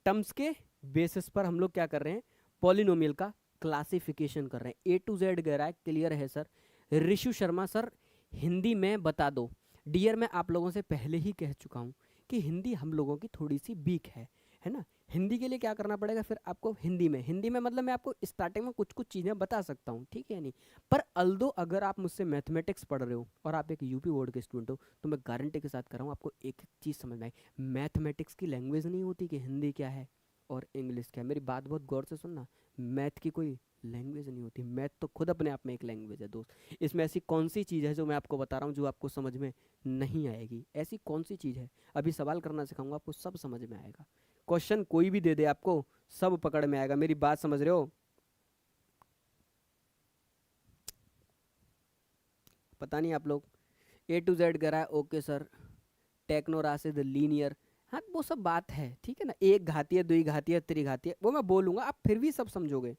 A: टर्म्स के बेसिस पर हम लोग क्या कर रहे हैं, पॉलिनोमियल का क्लासिफिकेशन कर रहे हैं। ए टू जेड कह रहा है, क्लियर है सर। ऋषु शर्मा सर हिंदी में बता दो। डियर मैं आप लोगों से पहले ही कह चुका हूँ कि हिंदी हम लोगों की थोड़ी सी वीक है ना। हिंदी के लिए क्या करना पड़ेगा फिर आपको, हिंदी में मतलब मैं आपको स्टार्टिंग में कुछ कुछ चीज़ें बता सकता हूँ, ठीक है नहीं। पर अल्दो अगर आप मुझसे मैथमेटिक्स पढ़ रहे हो और आप एक यूपी बोर्ड के स्टूडेंट हो, तो मैं गारंटी के साथ कर रहा हूँ आपको एक एक चीज़ समझ में आए। मैथमेटिक्स की लैंग्वेज नहीं होती कि हिंदी क्या है और इंग्लिश क्या है। मेरी बात बहुत गौर से सुनना, मैथ की कोई लैंग्वेज नहीं होती। मैथ तो खुद अपने आप में एक लैंग्वेज है दोस्त। इसमें ऐसी कौन सी चीज़ है जो मैं आपको बता रहा हूँ जो आपको समझ में नहीं आएगी? ऐसी कौन सी चीज़ है? अभी सवाल करना सिखाऊंगा, आपको सब समझ में आएगा। क्वेश्चन कोई भी दे दे आपको, सब पकड़ में आएगा। मेरी बात समझ रहे हो? पता नहीं आप लोग। ए टू जेड कह रहा है, okay sir. Techno Rashid linear, हाँ वो सब बात है, ठीक है ना। एक घातीय, दुई घातीय, त्रिघातीय, वो मैं बोलूंगा, आप फिर भी सब समझोगे।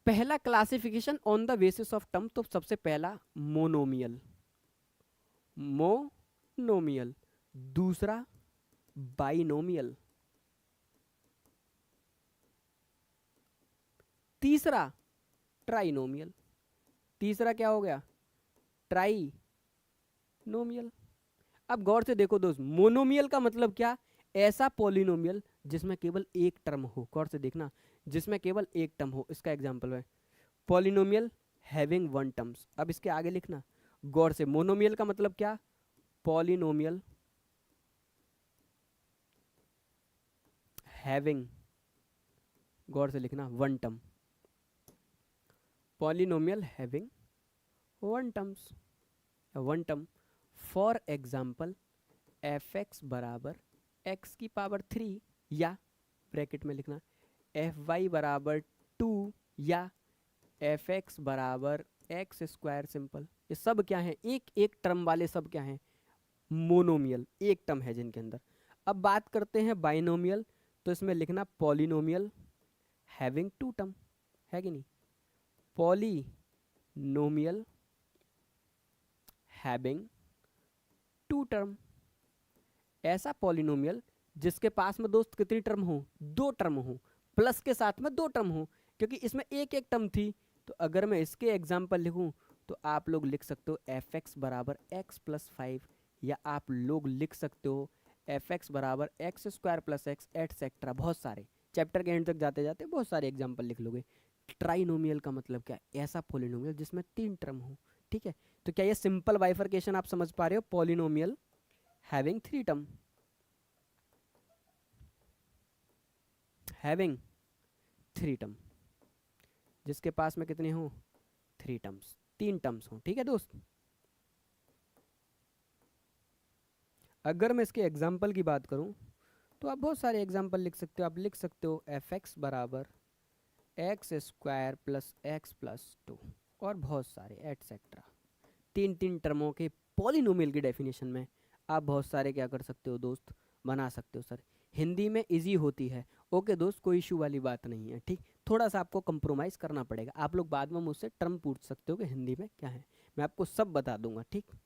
A: पहला classification on the basis of term, तो सबसे पहला मोनोमियल, मोनोमियल। दूसरा बाइनोमियल। तीसरा ट्राइनोमियल। तीसरा क्या हो गया? ट्राइनोमियल। अब गौर से देखो दोस्त, मोनोमियल का मतलब क्या? ऐसा पॉलिनोमियल जिसमें केवल एक टर्म हो। गौर से देखना, जिसमें केवल एक टर्म हो। इसका एग्जांपल है पॉलिनोमियल हैविंग वन टर्म्स। अब इसके आगे लिखना गौर से, मोनोमियल का मतलब क्या? पॉलिनोमियल हैविंग, गौर से लिखना, one term. Polynomial having one terms, one term. For example F x बराबर एक्स की पावर 3, या ब्रैकेट में लिखना एफ वाई बराबर 2, या एफ एक्स बराबर एक्स स्क्वायर। सिंपल। ये सब क्या है? एक एक टर्म वाले सब क्या हैं? मोनोमियल, एक टर्म है जिनके अंदर। अब बात करते हैं बाइनोमियल, तो इसमें लिखना पॉलिनोमियल हैविंग टू टर्म, है कि नहीं? Polynomial having two term. ऐसा पॉलिनोमियल जिसके पास में दोस्त कितनी टर्म हो? दो टर्म हो, प्लस के साथ में दो टर्म हो, क्योंकि इसमें एक एक टर्म थी। तो अगर मैं इसके एग्जाम्पल लिखूं तो आप लोग लिख सकते हो एफ एक्स बराबर एक्स प्लस 5, या आप लोग लिख सकते हो एफ एक्स बराबर x square plus x etcetera. बहुत सारे चैप्टर के एंड तक जाते जाते बहुत सारे एग्जाम्पल लिख लोगे। ट्राइनोमियल का मतलब क्या? ऐसा पॉलिनोमियल जिसमें तीन टर्म हो, ठीक है। तो क्या ये सिंपल बाइफर्केशन आप समझ पा रहे हो? Polynomial having three term, having three term, जिसके पास में कितने हो? थ्री टर्म्स, तीन टर्म्स हो, ठीक है दोस्त। अगर मैं इसके एग्जाम्पल की बात करूं तो आप बहुत सारे एग्जाम्पल लिख सकते हो। आप लिख सकते हो एफ एक्स बराबर x square plus x plus 2, और बहुत सारे एटसेट्रा। तीन तीन टर्मों के पॉलिनोमियल की डेफिनेशन में आप बहुत सारे क्या कर सकते हो दोस्त? बना सकते हो सर। हिंदी में इजी होती है, ओके दोस्त, कोई इशू वाली बात नहीं है, ठीक। थोड़ा सा आपको कंप्रोमाइज़ करना पड़ेगा। आप लोग बाद में मुझसे टर्म पूछ सकते हो कि हिंदी में क्या है, मैं आपको सब बता दूंगा, ठीक।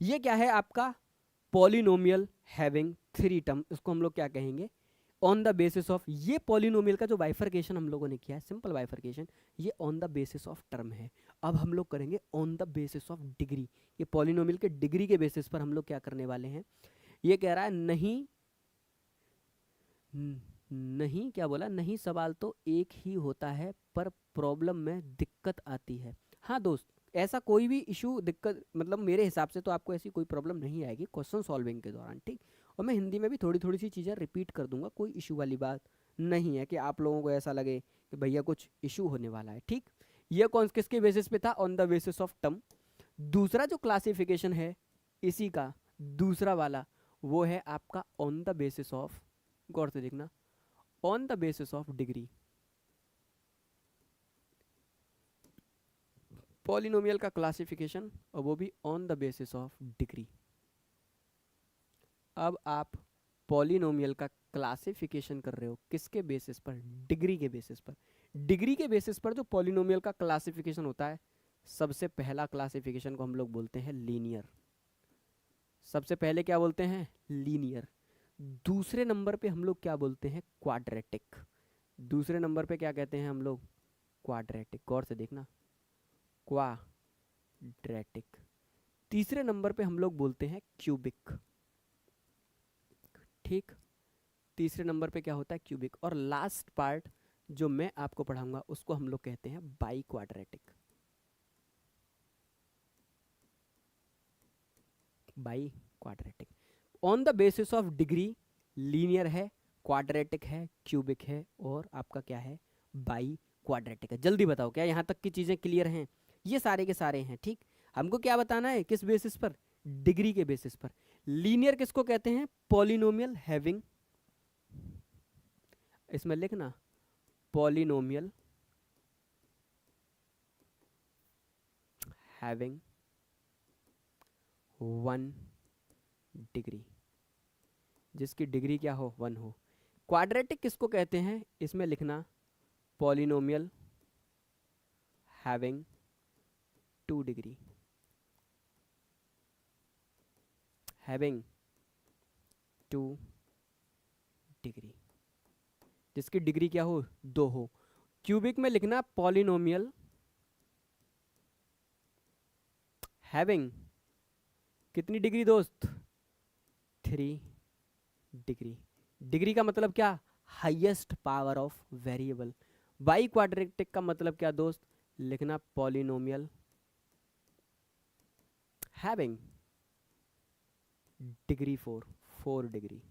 A: ये क्या है आपका? Polynomial having three term. इसको हम लोग क्या कहेंगे? ऑन द बेसिस ऑफ, ये पॉलिनोमियल का जो बाइफर्केशन हम लोगों ने किया है, सिंपल बाइफर्केशन, ये on the basis of term है। अब हम लोग करेंगे on the basis of degree. ये पॉलिनोमियल के डिग्री के बेसिस पर हम लोग क्या करने वाले हैं? ये कह रहा है नहीं, नहीं क्या बोला? नहीं सवाल तो एक ही होता है पर प्रॉब्लम में दिक्कत आती है। हाँ दोस्त, ऐसा कोई भी इशू, दिक्कत, मतलब मेरे हिसाब से तो आपको ऐसी कोई प्रॉब्लम नहीं आएगी क्वेश्चन सॉल्विंग के दौरान, ठीक। और मैं हिंदी में भी थोड़ी थोड़ी सी चीज़ें रिपीट कर दूंगा, कोई इशू वाली बात नहीं है कि आप लोगों को ऐसा लगे कि भैया कुछ इशू होने वाला है, ठीक। ये कौन किसके बेसिस पे था? On the basis of term. दूसरा जो क्लासिफिकेशन है इसी का, दूसरा वाला, वो है आपका ऑन द बेसिस ऑफ, गौर से देखना, on the basis of degree. Polynomial का क्लासिफिकेशन, और वो भी on the basis of degree. अब आप पॉलिनोमियल का क्लासिफिकेशन कर रहे हो किसके बेसिस पर? डिग्री के बेसिस पर। डिग्री के बेसिस पर जो पॉलिनोमियल का क्लासिफिकेशन होता है, सबसे पहला क्लासिफिकेशन को हम लोग बोलते हैं लीनियर। सबसे पहले क्या बोलते हैं? लीनियर। दूसरे नंबर पे हम लोग क्या बोलते हैं? क्वाड्रेटिक। दूसरे नंबर पे क्या कहते हैं हम लोग? क्वाड्रेटिक। गौर से देखना, क्वाड्रेटिक। तीसरे नंबर पे हम लोग बोलते हैं क्यूबिक। ठीक, तीसरे नंबर पे क्या होता है? क्यूबिक। और लास्ट पार्ट जो मैं आपको पढ़ाऊंगा उसको हम लोग कहते हैं by quadratic. By quadratic. On the basis of degree linear है, क्वाड्रेटिक है, क्यूबिक है, और आपका क्या है? बाई क्वाड्रेटिक है। जल्दी बताओ, क्या यहाँ तक की चीज़ें क्लियर हैं? ये सारे के सारे हैं। ठीक, हमको क्या बताना है? किस बेसिस पर? डिग्री के बेसिस पर। लीनियर किसको कहते हैं? पॉलिनोमियल हैविंग, इसमें लिखना, पॉलिनोमियल हैविंग 1 डिग्री, जिसकी डिग्री क्या हो? 1 हो। क्वाड्रेटिक किसको कहते हैं? इसमें लिखना, polynomial having 2 degree, having 2 degree, जिसकी डिग्री क्या हो? 2 हो। क्यूबिक में लिखना, पॉलिनोमियल हैविंग कितनी डिग्री दोस्त? 3 डिग्री। डिग्री का मतलब क्या? Highest power of variable. By quadratic का मतलब क्या दोस्त? लिखना, पॉलिनोमियल हैविंग डिग्री 4 डिग्री।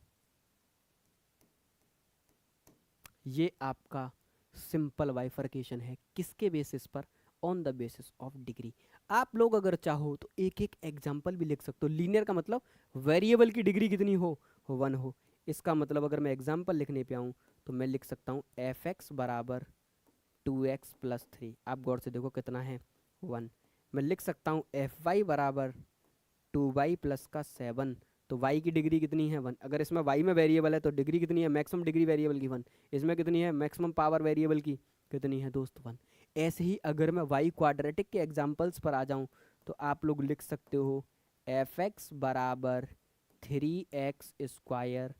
A: ये आपका सिंपल बाइफर्केशन है। किसके बेसिस पर? On the basis of degree. आप लोग अगर चाहो तो एक एक एग्जाम्पल भी लिख सकते हो। लीनियर का मतलब वेरिएबल की डिग्री कितनी हो? 1 हो। इसका मतलब अगर मैं एग्जाम्पल लिखने पे आऊँ तो मैं लिख सकता हूँ एफ एक्स बराबर 2x प्लस 3। आप गौर से देखो कितना है? 1। मैं लिख सकता हूँ एफ वाई बराबर 2y प्लस का 7। तो y की डिग्री कितनी है? 1। अगर इसमें y में वेरिएबल है तो डिग्री कितनी है? मैक्सिमम डिग्री वेरिएबल की 1। इसमें कितनी है? मैक्सिमम पावर वेरिएबल की कितनी है दोस्त? 1। ऐसे ही अगर मैं y क्वाड्रेटिक के एग्जांपल्स पर आ जाऊं तो आप लोग लिख सकते हो एफ एक्स बराबर 3x स्क्वायर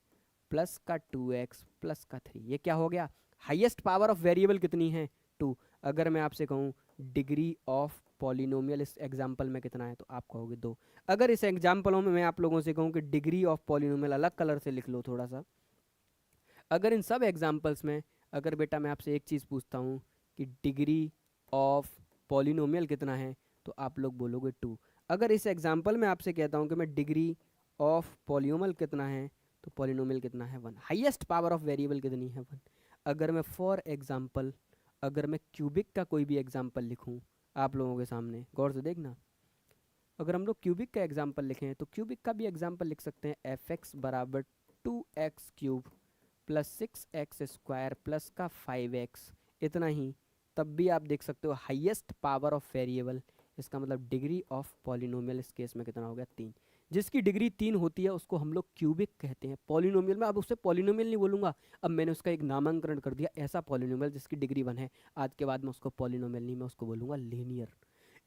A: प्लस का 2x प्लस का 3। ये क्या हो गया? हाईएस्ट पावर ऑफ वेरिएबल कितनी है? 2। अगर मैं आपसे कहूँ डिग्री ऑफ पॉलिनोमियल इस एग्जाम्पल में कितना है तो आप कहोगे 2। अगर इस एग्जाम्पलों में मैं आप लोगों से कहूँ कि डिग्री ऑफ पॉलिनोमियल, अलग कलर से लिख लो थोड़ा सा, अगर इन सब एग्जाम्पल्स में अगर बेटा मैं आपसे एक चीज़ पूछता हूँ कि डिग्री ऑफ पॉलिनोमियल कितना है तो आप लोग बोलोगे 2। अगर इस एग्जाम्पल में आपसे कहता हूँ कि मैं डिग्री ऑफ पॉलिनोमियल कितना है तो पॉलिनोमियल कितना है? 1। हाईएस्ट पावर ऑफ वेरिएबल कितनी है? 1। अगर मैं फॉर एग्जाम्पल अगर मैं क्यूबिक का कोई भी एग्जाम्पल लिखूँ आप लोगों के सामने, गौर से देखना, अगर हम लोग क्यूबिक का एग्जाम्पल लिखें तो क्यूबिक का भी एग्जाम्पल लिख सकते हैं एफ एक्स बराबर 2x cube plus 6x square plus का 5x। इतना ही, तब भी आप देख सकते हो हाईएस्ट पावर ऑफ वेरिएबल। इसका मतलब डिग्री ऑफ पॉलिनोमियल इस केस में कितना हो गया? 3। जिसकी डिग्री 3 होती है उसको हम लोग क्यूबिक कहते हैं। पॉलिनोमियल में अब उससे पॉलिनोमियल नहीं बोलूँगा, अब मैंने उसका एक नामांकरण कर दिया, ऐसा पॉलिनोमियल जिसकी डिग्री 1 है। आज के बाद मैं उसको पॉलिनोमियल नहीं, मैं उसको बोलूँगा लीनियर।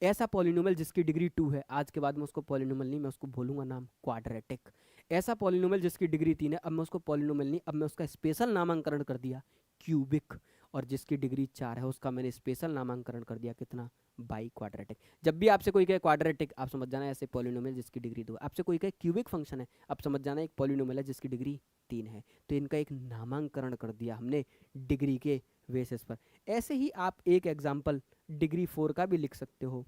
A: ऐसा पॉलिनोमियल जिसकी डिग्री 2 है, आज के बाद मैं उसको पॉलिनोमियल नहीं, मैं उसको बोलूँगा नाम क्वाड्रेटिक। ऐसा पॉलिनोमियल जिसकी डिग्री 3 है, अब मैं उसको पॉलिनोमियल नहीं, अब मैं उसका स्पेशल नामांकरण कर दिया क्यूबिक। और जिसकी डिग्री 4 है उसका मैंने स्पेशल नामांकरण कर दिया कितना? By quadratic. जब भी आपसे कोई कहे क्वाड्रेटिक, आप समझ जाना ऐसे पॉलिनोमियल जिसकी डिग्री 2 है। आपसे कोई कहे क्यूबिक फंक्शन है, आप समझ जाना एक पॉलिनोमियल है जिसकी डिग्री 3 है। तो इनका एक नामांकरण कर दिया हमने डिग्री के बेसिस पर। ऐसे ही आप एक एग्जाम्पल डिग्री 4 का भी लिख सकते हो।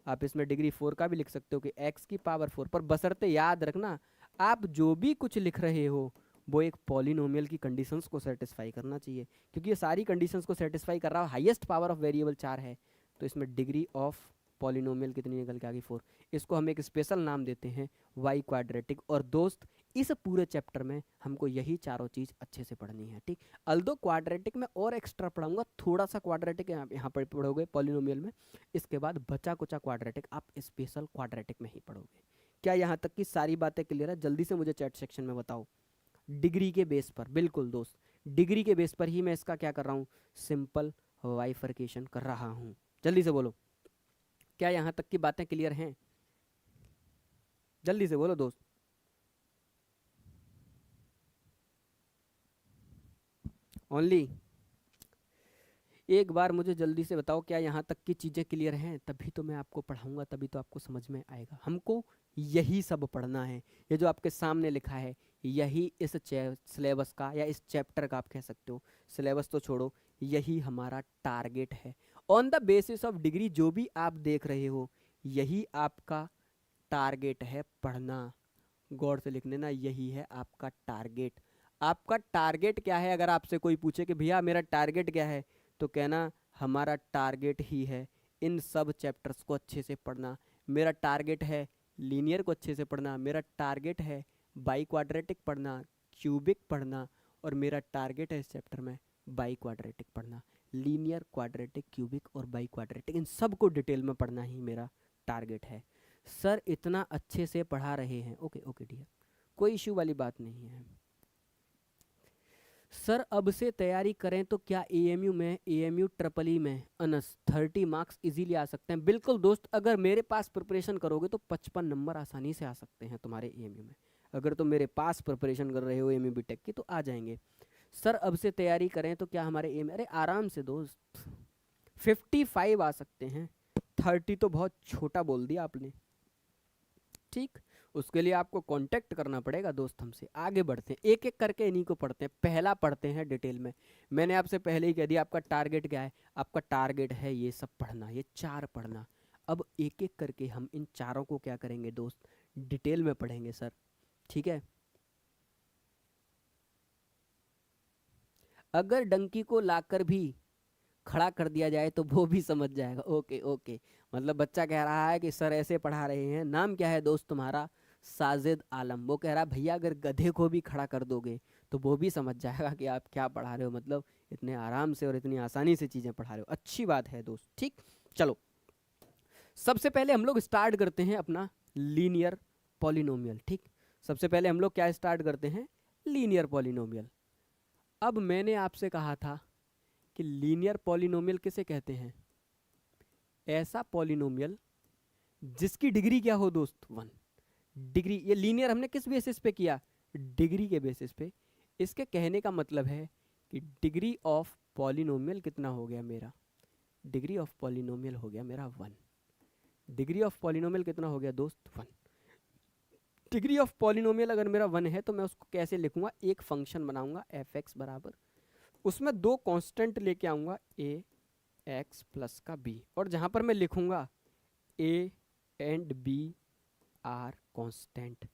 A: आप इसमें डिग्री 4 का भी लिख सकते हो कि x की पावर 4, पर बशर्ते याद रखना आप जो भी कुछ लिख रहे हो वो एक पॉलिनोमियल की कंडीशंस को सेटिस्फाई करना चाहिए, क्योंकि ये सारी कंडीशंस को सेटिस्फाई कर रहा है। हाईएस्ट पावर ऑफ वेरिएबल 4 है तो इसमें डिग्री ऑफ पॉलिनोमियल कितनी निकल के आ गई 4। इसको हम एक स्पेशल नाम देते हैं वाई क्वाड्रेटिक। और दोस्त इस पूरे चैप्टर में हमको यही चारों चीज़ अच्छे से पढ़नी है, ठीक। अल्दो क्वाड्रेटिक में और एक्स्ट्रा पढ़ाऊंगा, थोड़ा सा क्वाड्रेटिक यहाँ पर पढ़ोगे पॉलिनोमियल में, इसके बाद बचा कुचा क्वाड्रेटिक आप स्पेशल क्वाड्रेटिक में ही पढ़ोगे। क्या यहाँ तक की सारी बातें क्लियर है? जल्दी से मुझे चैट सेक्शन में बताओ। डिग्री के बेस पर, बिल्कुल दोस्त, डिग्री के बेस पर ही मैं इसका क्या कर रहा हूँ, सिंपल बाइफरकेशन कर रहा हूँ। जल्दी से बोलो, क्या यहाँ तक की बातें क्लियर हैं? जल्दी से बोलो दोस्त। ओनली एक बार मुझे जल्दी से बताओ, क्या यहाँ तक की चीज़ें क्लियर हैं? तभी तो मैं आपको पढ़ाऊंगा, तभी तो आपको समझ में आएगा। हमको यही सब पढ़ना है। ये जो आपके सामने लिखा है यही इस सिलेबस का या इस चैप्टर का, आप कह सकते हो, सिलेबस तो छोड़ो, यही हमारा टारगेट है। On the basis of degree जो भी आप देख रहे हो यही आपका टारगेट है पढ़ना। गौर से लिख लेना, यही है आपका टारगेट। आपका टारगेट क्या है? अगर आपसे कोई पूछे कि भैया मेरा टारगेट क्या है, तो कहना हमारा टारगेट ही है इन सब चैप्टर्स को अच्छे से पढ़ना। मेरा टारगेट है लीनियर को अच्छे से पढ़ना, मेरा टारगेट है बाई क्वाड्रेटिक पढ़ना, क्यूबिक पढ़ना, और मेरा टारगेट है इस चैप्टर में बाई क्वाड्रेटिक पढ़ना। लीनियर, क्वाड्रेटिक, क्यूबिक और बाई क्वाड्रेटिक, इन सब को डिटेल में पढ़ना ही मेरा टारगेट है। सर इतना अच्छे से पढ़ा रहे हैं, ओके ओके डियर, कोई इश्यू वाली बात नहीं है। सर अब से तैयारी करें तो क्या एएमयू में, एएमयू ट्रिपल ई में अनस 30 मार्क्स इजीली आ सकते हैं? बिल्कुल दोस्त, अगर मेरे पास प्रिपरेशन करोगे तो 55 नंबर आसानी से आ सकते हैं तुम्हारे एएमयू में। अगर तुम मेरे पास प्रिपरेशन कर रहे हो एएमयू बीटेक की तो आ जाएंगे। सर अब से तैयारी करें तो क्या हमारे एम, अरे आराम से दोस्त 55 आ सकते हैं। 30 तो बहुत छोटा बोल दिया आपने, ठीक। उसके लिए आपको कांटेक्ट करना पड़ेगा दोस्त हमसे। आगे बढ़ते हैं, एक एक करके इन्हीं को पढ़ते हैं। पहला पढ़ते हैं डिटेल में। मैंने आपसे पहले ही कह दिया आपका टारगेट क्या है। आपका टारगेट है ये सब पढ़ना, ये 4 पढ़ना। अब एक एक करके हम इन चारों को क्या करेंगे दोस्त, डिटेल में पढ़ेंगे सर, ठीक है। अगर डंकी को लाकर भी खड़ा कर दिया जाए तो वो भी समझ जाएगा। ओके ओके, मतलब बच्चा कह रहा है कि सर ऐसे पढ़ा रहे हैं। नाम क्या है दोस्त तुम्हारा? साजिद आलम। वो कह रहा है भैया अगर गधे को भी खड़ा कर दोगे तो वो भी समझ जाएगा कि आप क्या पढ़ा रहे हो। मतलब इतने आराम से और इतनी आसानी से चीज़ें पढ़ा रहे हो, अच्छी बात है दोस्त, ठीक। चलो सबसे पहले हम लोग स्टार्ट करते हैं अपना लीनियर पॉलिनोमियल, ठीक। सबसे पहले हम लोग क्या स्टार्ट करते हैं, लीनियर पॉलिनोमियल। अब मैंने आपसे कहा था कि लीनियर पॉलिनोमियल किसे कहते हैं? ऐसा पॉलिनोमियल जिसकी डिग्री क्या हो दोस्त, 1। डिग्री, ये लीनियर हमने किस बेसिस पे किया? डिग्री के बेसिस पे। इसके कहने का मतलब है कि डिग्री ऑफ पॉलिनोमियल कितना हो गया मेरा? डिग्री ऑफ पॉलिनोमियल हो गया मेरा 1। डिग्री ऑफ पॉलिनोमियल कितना हो गया दोस्त? 1। डिग्री ऑफ पॉलिनोमियल अगर मेरा 1 है तो मैं उसको कैसे लिखूंगा? एक फंक्शन बनाऊंगा एफ एक्स बराबर, उसमें 2 कांस्टेंट लेके आऊंगा ए एक्स प्लस का बी, और जहां पर मैं लिखूंगा a and b are constant.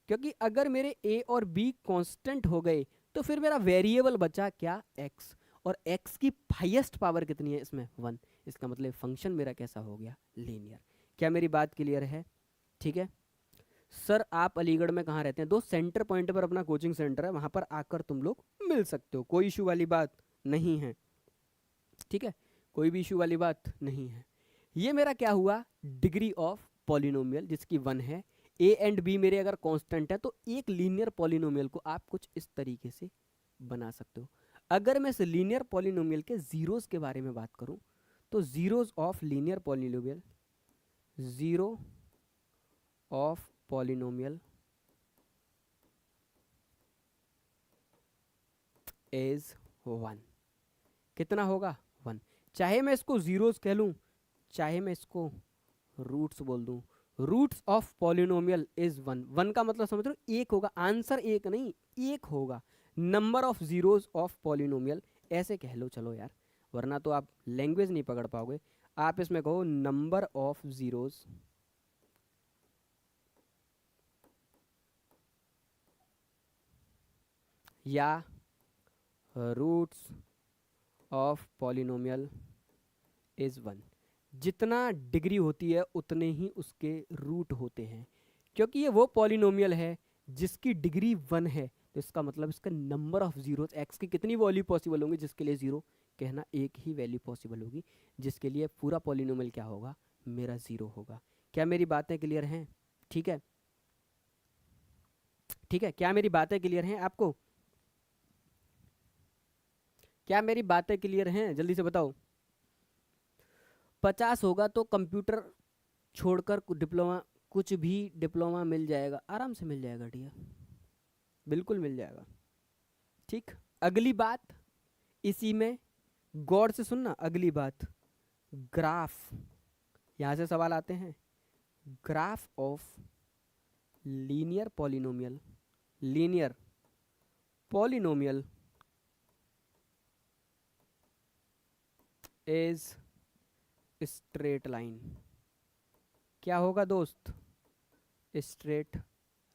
A: क्योंकि अगर मेरे ए और बी कांस्टेंट हो गए तो फिर मेरा वेरिएबल बचा क्या? एक्स। और एक्स की हाईएस्ट पावर कितनी है इसमें? 1। इसका मतलब फंक्शन मेरा कैसा हो गया? लीनियर। क्या मेरी बात क्लियर है? ठीक है। सर आप अलीगढ़ में कहाँ रहते हैं? दो सेंटर पॉइंट पर अपना कोचिंग सेंटर है, वहाँ पर आकर तुम लोग मिल सकते हो, कोई इशू वाली बात नहीं है, ठीक है। कोई भी इशू वाली बात नहीं है। ये मेरा क्या हुआ? डिग्री ऑफ पॉलिनोमियल जिसकी 1 है। ए एंड बी मेरे अगर कांस्टेंट है तो एक लीनियर पॉलिनोमियल को आप कुछ इस तरीके से बना सकते हो। अगर मैं इस लीनियर पॉलिनोमियल के जीरोस के बारे में बात करूं तो zeros of linear polynomial, zero of polynomial is 1। कितना होगा? 1। चाहे मैं इसको जीरोस कह लूं, चाहे मैं इसको रूट्स बोल दूं, रूट्स ऑफ पॉलिनोमियल इज 1। 1 का मतलब समझ रहे हो? एक होगा, आंसर एक नहीं, एक होगा। Number of zeros of polynomial ऐसे कह लो, चलो यार, वरना तो आप लैंग्वेज नहीं पकड़ पाओगे। आप इसमें कहो नंबर ऑफ जीरोस या रूट्स ऑफ पॉलिनोमियल इज 1। जितना डिग्री होती है उतने ही उसके रूट होते हैं। क्योंकि ये वो पॉलिनोमियल है जिसकी डिग्री 1 है, तो इसका मतलब इसका नंबर ऑफ जीरोस, एक्स की कितनी वैल्यू पॉसिबल होंगी जिसके लिए ज़ीरो, कहना एक ही वैल्यू पॉसिबल होगी जिसके लिए पूरा पॉलिनोमियल क्या होगा, मेरा ज़ीरो होगा। क्या मेरी बातें क्लियर हैं? ठीक है, ठीक है, क्या मेरी बातें क्लियर हैं आपको? क्या मेरी बातें क्लियर हैं, जल्दी से बताओ। 50 होगा तो कंप्यूटर छोड़कर डिप्लोमा, कुछ भी डिप्लोमा मिल जाएगा, आराम से मिल जाएगा डियर, बिल्कुल मिल जाएगा। ठीक, अगली बात इसी में गौर से सुनना, अगली बात ग्राफ, यहाँ से सवाल आते हैं। Graph of linear polynomial, linear polynomial is straight line. क्या होगा दोस्त? स्ट्रेट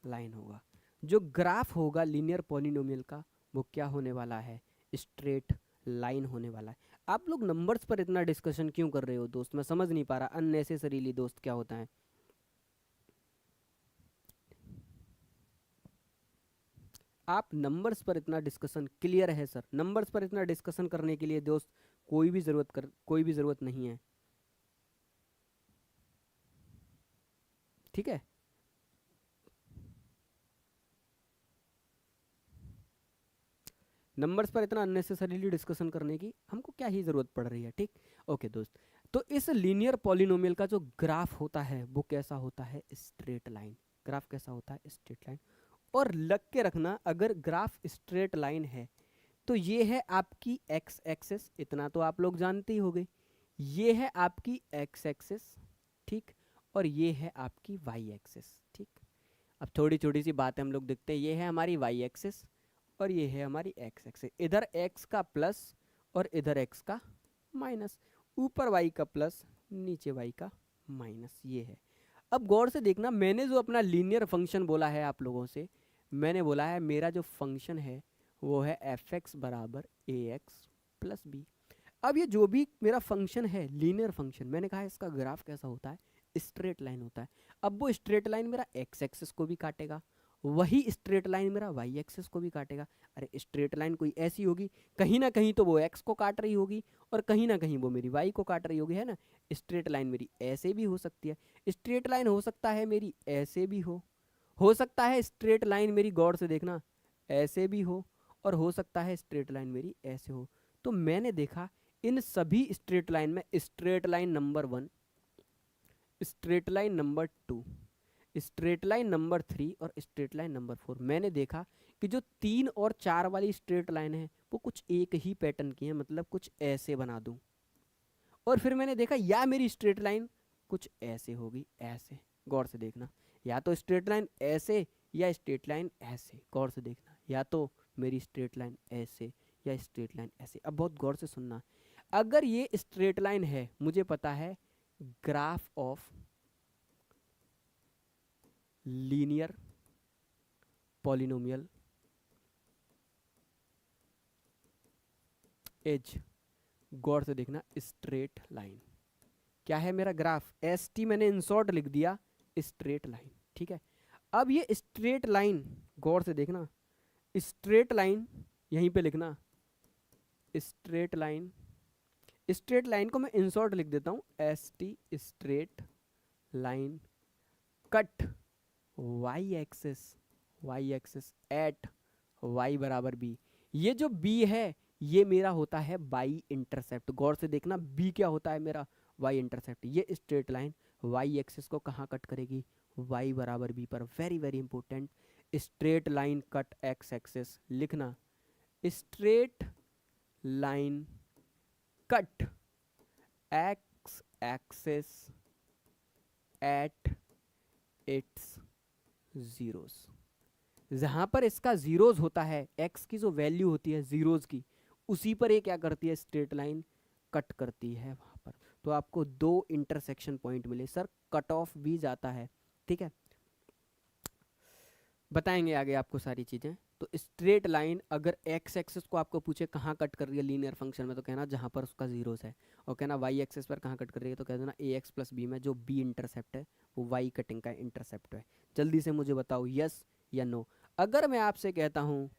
A: लाइन होगा। जो ग्राफ होगा लीनियर पॉलिनोमियल का वो क्या होने वाला है? स्ट्रेट लाइन होने वाला है। आप लोग नंबर्स पर इतना डिस्कशन क्यों कर रहे हो दोस्त? मैं समझ नहीं पा रहा, अननेसेसरीली दोस्त क्या होता है। आप नंबर्स पर इतना डिस्कशन, क्लियर है सर, नंबर्स पर इतना डिस्कशन करने के लिए दोस्त कोई भी ज़रूरत नहीं है। ठीक है, नंबर्स पर इतना अननेसेसरीली डिस्कशन करने की हमको क्या ही ज़रूरत पड़ रही है। ठीक, ओके दोस्त। तो इस लीनियर पॉलिनोमियल का जो ग्राफ होता है वो कैसा होता है? Straight line. ग्राफ कैसा होता है? Straight line. और लग के रखना, अगर ग्राफ स्ट्रेट लाइन है तो ये है आपकी एक्स एक्सिस, इतना तो आप लोग जानते ही होंगे। ये है आपकी एक्स एक्सिस, ठीक, और ये है आपकी वाई एक्सिस। ठीक, अब थोड़ी छोटी सी बातें हम लोग देखते हैं। ये है हमारी वाई एक्सिस और ये है हमारी एक्स एक्सिस। इधर एक्स का प्लस और इधर एक्स का माइनस, ऊपर वाई का प्लस नीचे वाई का माइनस, ये है। अब गौर से देखना, मैंने जो अपना लीनियर फंक्शन बोला है आप लोगों से, मैंने बोला है मेरा जो फंक्शन है वो है एफ एक्स बराबर ए एक्स प्लस बी। अब ये जो भी मेरा फंक्शन है लीनियर फंक्शन, मैंने कहा इसका ग्राफ कैसा होता है? स्ट्रेट लाइन होता है। अब वो स्ट्रेट लाइन मेरा एक्स एक्सिस को भी काटेगा, वही स्ट्रेट लाइन मेरा वाई एक्सिस को भी काटेगा। अरे स्ट्रेट लाइन कोई ऐसी होगी, कहीं ना कहीं तो वो एक्स को काट रही होगी और कहीं ना कहीं वो मेरी वाई को काट रही होगी, है ना। स्ट्रेट लाइन मेरी ऐसे भी हो सकती है, स्ट्रेट लाइन हो सकता है मेरी ऐसे भी हो सकता है स्ट्रेट लाइन मेरी, गौर से देखना, ऐसे भी और हो सकता है स्ट्रेट लाइन मेरी ऐसे हो। तो मैंने देखा इन सभी स्ट्रेट लाइन में, straight line number 1, straight line number 2, straight line number 3 और स्ट्रेट लाइन नंबर 4, मैंने देखा कि जो 3 और 4 वाली स्ट्रेट लाइन है वो कुछ एक ही पैटर्न की है, मतलब कुछ ऐसे बना दूं। और फिर मैंने देखा या मेरी स्ट्रेट लाइन कुछ ऐसे होगी, ऐसे, गौर से देखना, या तो स्ट्रेट लाइन ऐसे या स्ट्रेट लाइन ऐसे, गौर से देखना, या तो मेरी स्ट्रेट लाइन ऐसे या स्ट्रेट लाइन ऐसे। अब बहुत गौर से सुनना, अगर ये स्ट्रेट लाइन है, मुझे पता है graph of linear polynomial as, गौर से देखना, स्ट्रेट लाइन। क्या है मेरा ग्राफ? एस टी मैंने इन शॉर्ट लिख दिया, स्ट्रेट लाइन। ठीक है, अब ये स्ट्रेट लाइन, गौर से देखना, स्ट्रेट लाइन यहीं पे लिखना, स्ट्रेट लाइन, स्ट्रेट लाइन को मैं इन शॉर्ट लिख देता हूँ, S T, straight line cut y axis at y बराबर बी। ये जो बी है ये मेरा होता है वाई इंटरसेप्ट। गौर से देखना, बी क्या होता है मेरा? Y intercept. ये स्ट्रेट लाइन वाई एक्सिस को कहाँ कट करेगी? वाई बराबर बी पर। Very very important, straight line cut x axis, लिखना straight line cut x axis at its zeros. जहाँ पर इसका जीरोज होता है, एक्स की जो वैल्यू होती है जीरोज की, उसी पर ये क्या करती है? स्ट्रेट लाइन कट करती है वहाँ पर। तो आपको 2 इंटरसेक्शन पॉइंट मिले। सर कट ऑफ भी जाता है, ठीक है। बताएंगे आगे आपको सारी चीज़ें। तो स्ट्रेट लाइन अगर एक्स एक्सिस को आपको पूछे कहाँ कट कर रही है लीनियर फंक्शन में, तो कहना जहाँ पर उसका जीरोस है, और कहना वाई एक्सिस पर कहाँ कट कर रही है, तो कह देना ए एक्स प्लस बी में जो बी इंटरसेप्ट है वो वाई कटिंग का इंटरसेप्ट है। जल्दी से मुझे बताओ यस या नो। अगर मैं आपसे कहता हूँ,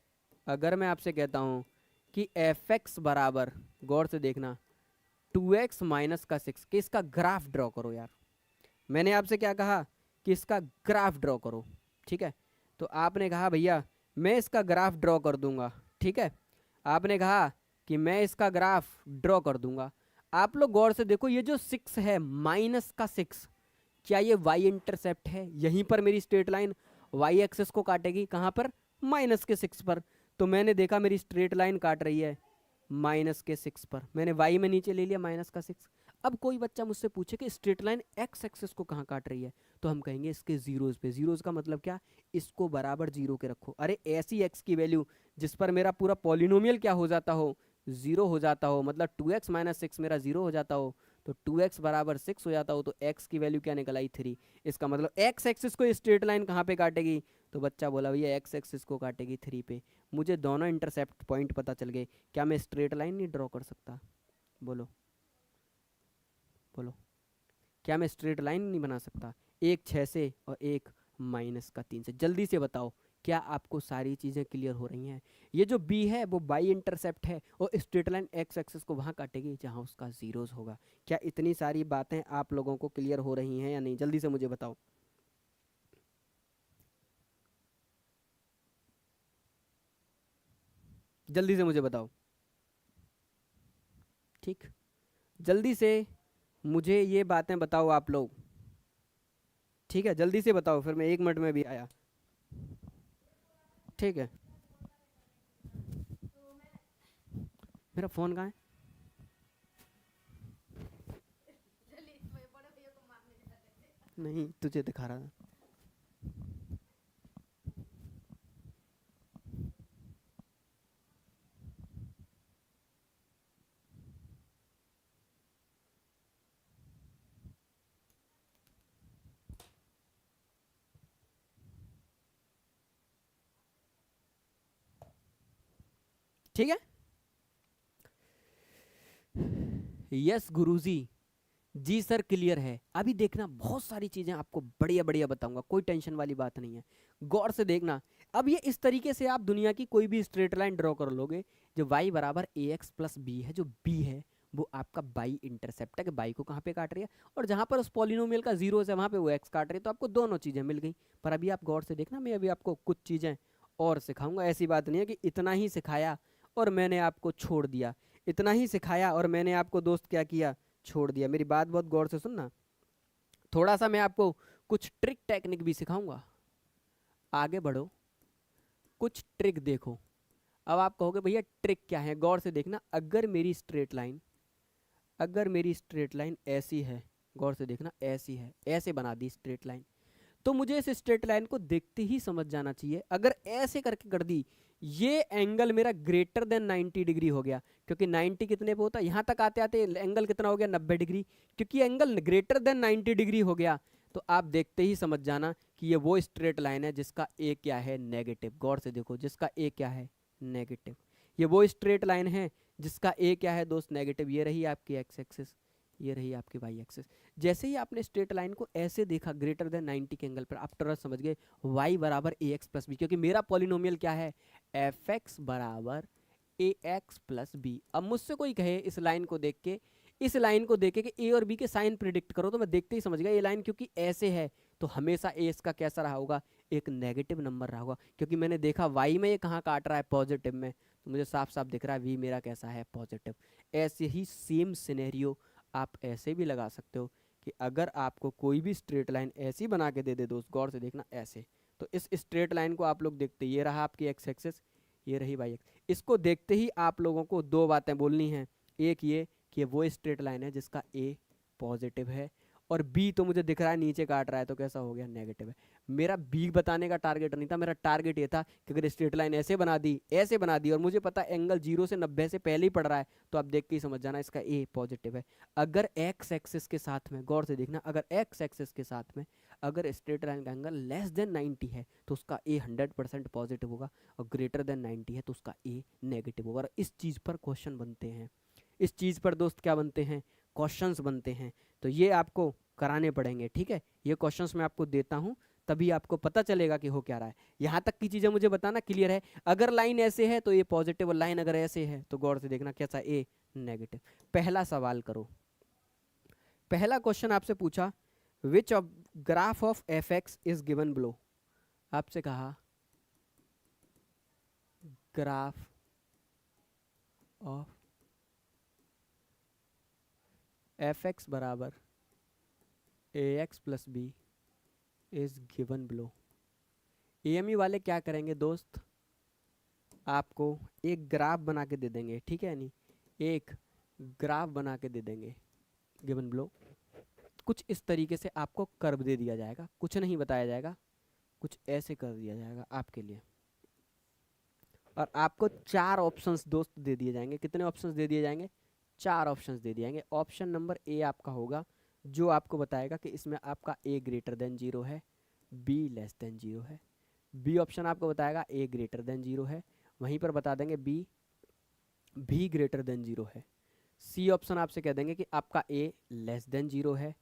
A: अगर मैं आपसे कहता हूँ कि एफ एक्स बराबर, गौर से देखना, 2x माइनस का 6, कि इसका ग्राफ ड्रॉ करो यार। मैंने आपसे क्या कहा कि इसका ग्राफ ड्रॉ करो, ठीक है। तो आपने कहा भैया मैं इसका ग्राफ ड्रॉ कर दूंगा, ठीक है। आपने कहा कि मैं इसका ग्राफ ड्रॉ कर दूंगा। आप लोग गौर से देखो, ये जो 6 है माइनस का 6, क्या ये वाई इंटरसेप्ट है? यहीं पर मेरी स्ट्रेट लाइन वाई एक्सिस को काटेगी, कहाँ पर? माइनस के 6 पर। तो मैंने देखा मेरी स्ट्रेट लाइन काट रही है माइनस के 6 पर, मैंने वाई में नीचे ले लिया माइनस का 6। अब कोई बच्चा मुझसे पूछे कि स्ट्रेट लाइन एक्स एक्सिस को कहाँ काट रही है, तो हम कहेंगे इसके जीरोस पे। जीरोस का मतलब क्या? इसको बराबर जीरो के रखो। अरे ऐसी एक्स की वैल्यू जिस पर मेरा पूरा पॉलिनोमियल क्या हो जाता हो, जीरो हो जाता हो, मतलब 2x माइनस 6 मेरा जीरो हो जाता हो, तो 2x बराबर 6 हो जाता हो, तो x की वैल्यू क्या निकल आई? 3। इसका मतलब एक्स एक्सिस को स्ट्रेट लाइन कहाँ पे काटेगी? तो बच्चा बोला भैया एक्स एक्सिस को काटेगी 3 पे। मुझे दोनों इंटरसेप्ट पॉइंट पता चल गए, क्या मैं स्ट्रेट लाइन नहीं ड्रॉ कर सकता? बोलो बोलो, क्या मैं स्ट्रेट लाइन नहीं बना सकता? एक 6 से और एक माइनस का 3 से। जल्दी से बताओ, क्या आपको सारी चीज़ें क्लियर हो रही हैं? ये जो बी है वो बाई इंटरसेप्ट है, और स्ट्रेट लाइन एक्स एक्सिस को वहाँ काटेगी जहाँ उसका जीरोस होगा। क्या इतनी सारी बातें आप लोगों को क्लियर हो रही हैं या नहीं? जल्दी से मुझे बताओ, जल्दी से मुझे बताओ। ठीक, जल्दी से मुझे ये बातें बताओ आप लोग, ठीक है। जल्दी से बताओ, फिर मैं 1 मिनट में भी आया, ठीक है। मेरा फ़ोन कहाँ है? नहीं, तुझे दिखा रहा था। ठीक है, यस गुरुजी, जी सर क्लियर है। अभी देखना बहुत सारी चीजें आपको बढ़िया बढ़िया बताऊंगा, कोई टेंशन वाली बात नहीं है। गौर से देखना, अब ये इस तरीके से आप दुनिया की कोई भी स्ट्रेट लाइन ड्रॉ कर लोगे। जो y बराबर ए एक्स प्लस बी है, जो b है वो आपका बाई इंटरसेप्ट है, कि बाई को कहाँ पे काट रही है, और जहाँ पर उस पॉलिनोमियल का जीरो है वहाँ पे वो x काट रही है, तो आपको दोनों चीज़ें मिल गई। पर अभी आप गौर से देखना, मैं अभी आपको कुछ चीज़ें और सिखाऊंगा। ऐसी बात नहीं है कि इतना ही सिखाया और मैंने आपको छोड़ दिया, इतना ही सिखाया और मैंने आपको दोस्त क्या किया? छोड़ दिया। मेरी बात बहुत गौर से सुनना, थोड़ा सा मैं आपको कुछ ट्रिक टेक्निक भी सिखाऊंगा। आगे बढ़ो, कुछ ट्रिक देखो। अब आप कहोगे भैया ट्रिक क्या है? गौर से देखना, अगर मेरी स्ट्रेट लाइन, अगर मेरी स्ट्रेट लाइन ऐसी है, गौर से देखना ऐसी है, ऐसे बना दी स्ट्रेट लाइन, तो मुझे इस स्ट्रेट लाइन को देखते ही समझ जाना चाहिए। अगर ऐसे करके कर दी, ये एंगल मेरा ग्रेटर देन 90 डिग्री हो गया, क्योंकि 90 कितने पे होता है? यहाँ तक आते आते एंगल कितना हो गया? 90 डिग्री। क्योंकि एंगल ग्रेटर देन 90 डिग्री हो गया, तो आप देखते ही समझ जाना कि ये वो स्ट्रेट लाइन है जिसका ए क्या है? नेगेटिव। गौर से देखो, जिसका ए क्या है? नेगेटिव। ये वो स्ट्रेट लाइन है जिसका ए क्या है दोस्त? नेगेटिव। ये रही आपकी एक्स एक्सिस, ये रही आपकी वाई एक्सिस। जैसे ही आपने स्ट्रेट लाइन को ऐसे देखा ग्रेटर देन 90 के एंगल पर, आप तुरंत समझ गए y बराबर ए एक्स प्लस बी, क्योंकि मेरा पॉलिनोमियल क्या है? एफ एक्स बराबर ए एक्स प्लस बी। अब मुझसे कोई कहे इस लाइन को देख के, इस लाइन को देख के कि ए और बी के साइन प्रिडिक्ट करो, तो मैं देखते ही समझ गया ये लाइन क्योंकि ऐसे है तो हमेशा ए इसका कैसा रहा होगा? एक नेगेटिव नंबर रहा होगा, क्योंकि मैंने देखा वाई में ये कहाँ काट रहा है? पॉजिटिव में, तो मुझे साफ साफ दिख रहा है वी मेरा कैसा है? पॉजिटिव। ऐसे ही सेम सिनेरियो आप ऐसे भी लगा सकते हो कि अगर आपको कोई भी स्ट्रेट लाइन ऐसी बना के दे दे दोस्त, गौर से देखना ऐसे, तो इस स्ट्रेट लाइन को आप लोग देखते, ये रहा आपकी एक्स एक्सिस, ये रही वाई एक्स। इसको देखते ही आप लोगों को दो बातें बोलनी हैं। एक ये कि वो स्ट्रेट लाइन है जिसका ए पॉजिटिव है, और बी तो मुझे दिख रहा है नीचे काट रहा है, तो कैसा हो गया, नेगेटिव है। मेरा बी बताने का टारगेट नहीं था, मेरा टारगेट ये था कि अगर स्ट्रेट लाइन ऐसे बना दी, ऐसे बना दी, और मुझे पता एंगल 0 से 90 से पहले ही पड़ रहा है, तो आप देख के ही समझ जाना इसका ए पॉजिटिव है। अगर एक्स एक्सिस के साथ में, गौर से देखना, अगर एक्स एक्सिस के साथ में अगर स्ट्रेट लाइन का एंगल लेस देन 90 है तो उसका ए 100% पॉजिटिव होगा, और ग्रेटर देन 90 है तो उसका ए नेगेटिव होगा। और इस चीज़ पर क्वेश्चन बनते हैं, इस चीज़ पर दोस्त क्या बनते हैं, क्वेश्चंस बनते हैं। तो ये आपको कराने पड़ेंगे, ठीक है। ये क्वेश्चंस मैं आपको देता हूँ, तभी आपको पता चलेगा कि हो क्या रहा है। यहाँ तक की चीज़ें मुझे बताना क्लियर है। अगर लाइन ऐसे है तो ये पॉजिटिव, और लाइन अगर ऐसे है तो गौर से देखना कैसा, ए नेगेटिव। पहला सवाल करो। पहला क्वेश्चन आपसे पूछा, which of graph of f x is given below. आपसे कहा ग्राफ ऑफ एफ एक्स बराबर a x plus b is given below. एएमई वाले क्या करेंगे दोस्त, आपको एक ग्राफ बना के दे देंगे, ठीक है, नहीं एक ग्राफ बना के दे देंगे गिवन बिलो। कुछ इस तरीके से आपको कर्व दे दिया जाएगा, कुछ नहीं बताया जाएगा, कुछ ऐसे कर दिया जाएगा आपके लिए, और आपको 4 ऑप्शंस दोस्त दे दिए जाएंगे। कितने ऑप्शंस दे दिए जाएंगे, 4 ऑप्शंस दे दिए जाएंगे। ऑप्शन नंबर ए आपका होगा जो आपको बताएगा कि इसमें आपका ए ग्रेटर देन 0 है, बी लेस देन 0 है। बी ऑप्शन आपको बताएगा ए ग्रेटर देन 0 है, वहीं पर बता देंगे बी ग्रेटर देन 0 है। सी ऑप्शन आपसे कह देंगे कि आपका ए लेस देन 0 है,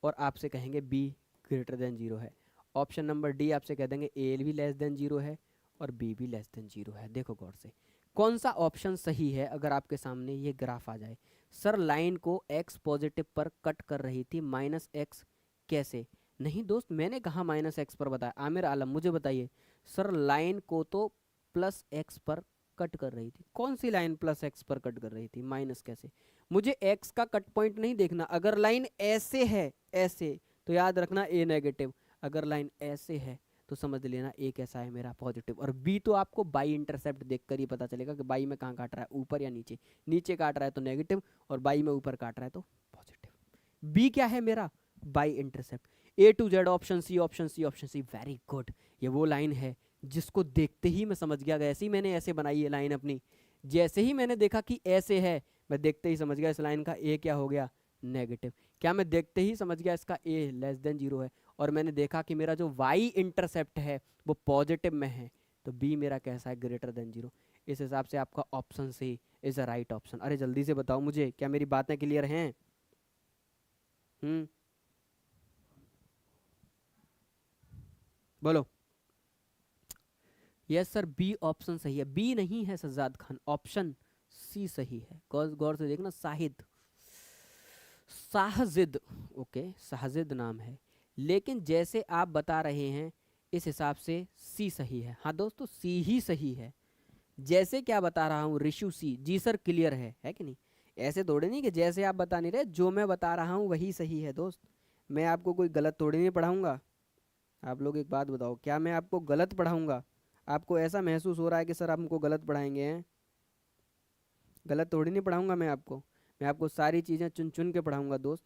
A: और आपसे कहेंगे बी ग्रेटर देन 0 है। ऑप्शन नंबर डी आपसे कह देंगे ए भी लेस देन 0 है और बी भी लेस देन 0 है। देखो गौर से कौन सा ऑप्शन सही है। अगर आपके सामने ये ग्राफ आ जाए, सर लाइन को एक्स पॉजिटिव पर कट कर रही थी, माइनस एक्स कैसे, नहीं दोस्त मैंने कहा माइनस एक्स पर बताया। आमिर आलम मुझे बताइए, सर लाइन को तो प्लस एक्स पर कट कर रही थी, कौन सी लाइन प्लस एक्स पर कट कर रही थी, माइनस कैसे। मुझे एक्स का कट पॉइंट नहीं देखना, अगर लाइन ऐसे है ऐसे तो याद रखना ए नेगेटिव, अगर लाइन ऐसे है तो समझ लेना ए कैसा है मेरा, पॉजिटिव। और बी तो आपको बाई इंटरसेप्ट देखकर ही पता चलेगा कि बाई में कहाँ काट रहा है, ऊपर या नीचे। नीचे काट रहा है तो नेगेटिव, और बाई में ऊपर काट रहा है तो पॉजिटिव। बी क्या है मेरा, y intercept. A to Z option C option C option C, very good. ये वो लाइन है जिसको देखते ही मैं समझ गया, ऐसे ही मैंने ऐसे बनाई है लाइन अपनी, जैसे ही मैंने देखा कि ऐसे है मैं देखते ही समझ गया इस लाइन का ए क्या हो गया, नेगेटिव। क्या मैं देखते ही समझ गया इसका ए लेस देन 0 है, और मैंने देखा कि मेरा जो वाई इंटरसेप्ट है वो पॉजिटिव में है, तो बी मेरा कैसा है, ग्रेटर देन 0। इस हिसाब से आपका option C is a right option. अरे जल्दी से बताओ मुझे, क्या मेरी बातें क्लियर हैं। बोलो। यस सर, बी ऑप्शन सही है। बी नहीं है सज्जाद खान, ऑप्शन सी सही है। गौर से देखना, साहिद साहजिद, ओके साहजिद नाम है, लेकिन जैसे आप बता रहे हैं इस हिसाब से सी सही है। हाँ दोस्तों सी ही सही है, जैसे क्या बता रहा हूँ ऋषु सी। जी सर क्लियर है कि नहीं। ऐसे थोड़े नहीं कि जैसे आप बता नहीं रहे, जो मैं बता रहा हूँ वही सही है दोस्त। मैं आपको कोई गलत थोड़ी नहीं पढ़ाऊँगा। आप लोग एक बात बताओ, क्या मैं आपको गलत पढ़ाऊँगा। आपको ऐसा महसूस हो रहा है कि सर आप हमको गलत पढ़ाएंगे हैं। गलत थोड़ी नहीं पढ़ाऊँगा मैं आपको सारी चीज़ें चुन चुन के पढ़ाऊँगा दोस्त।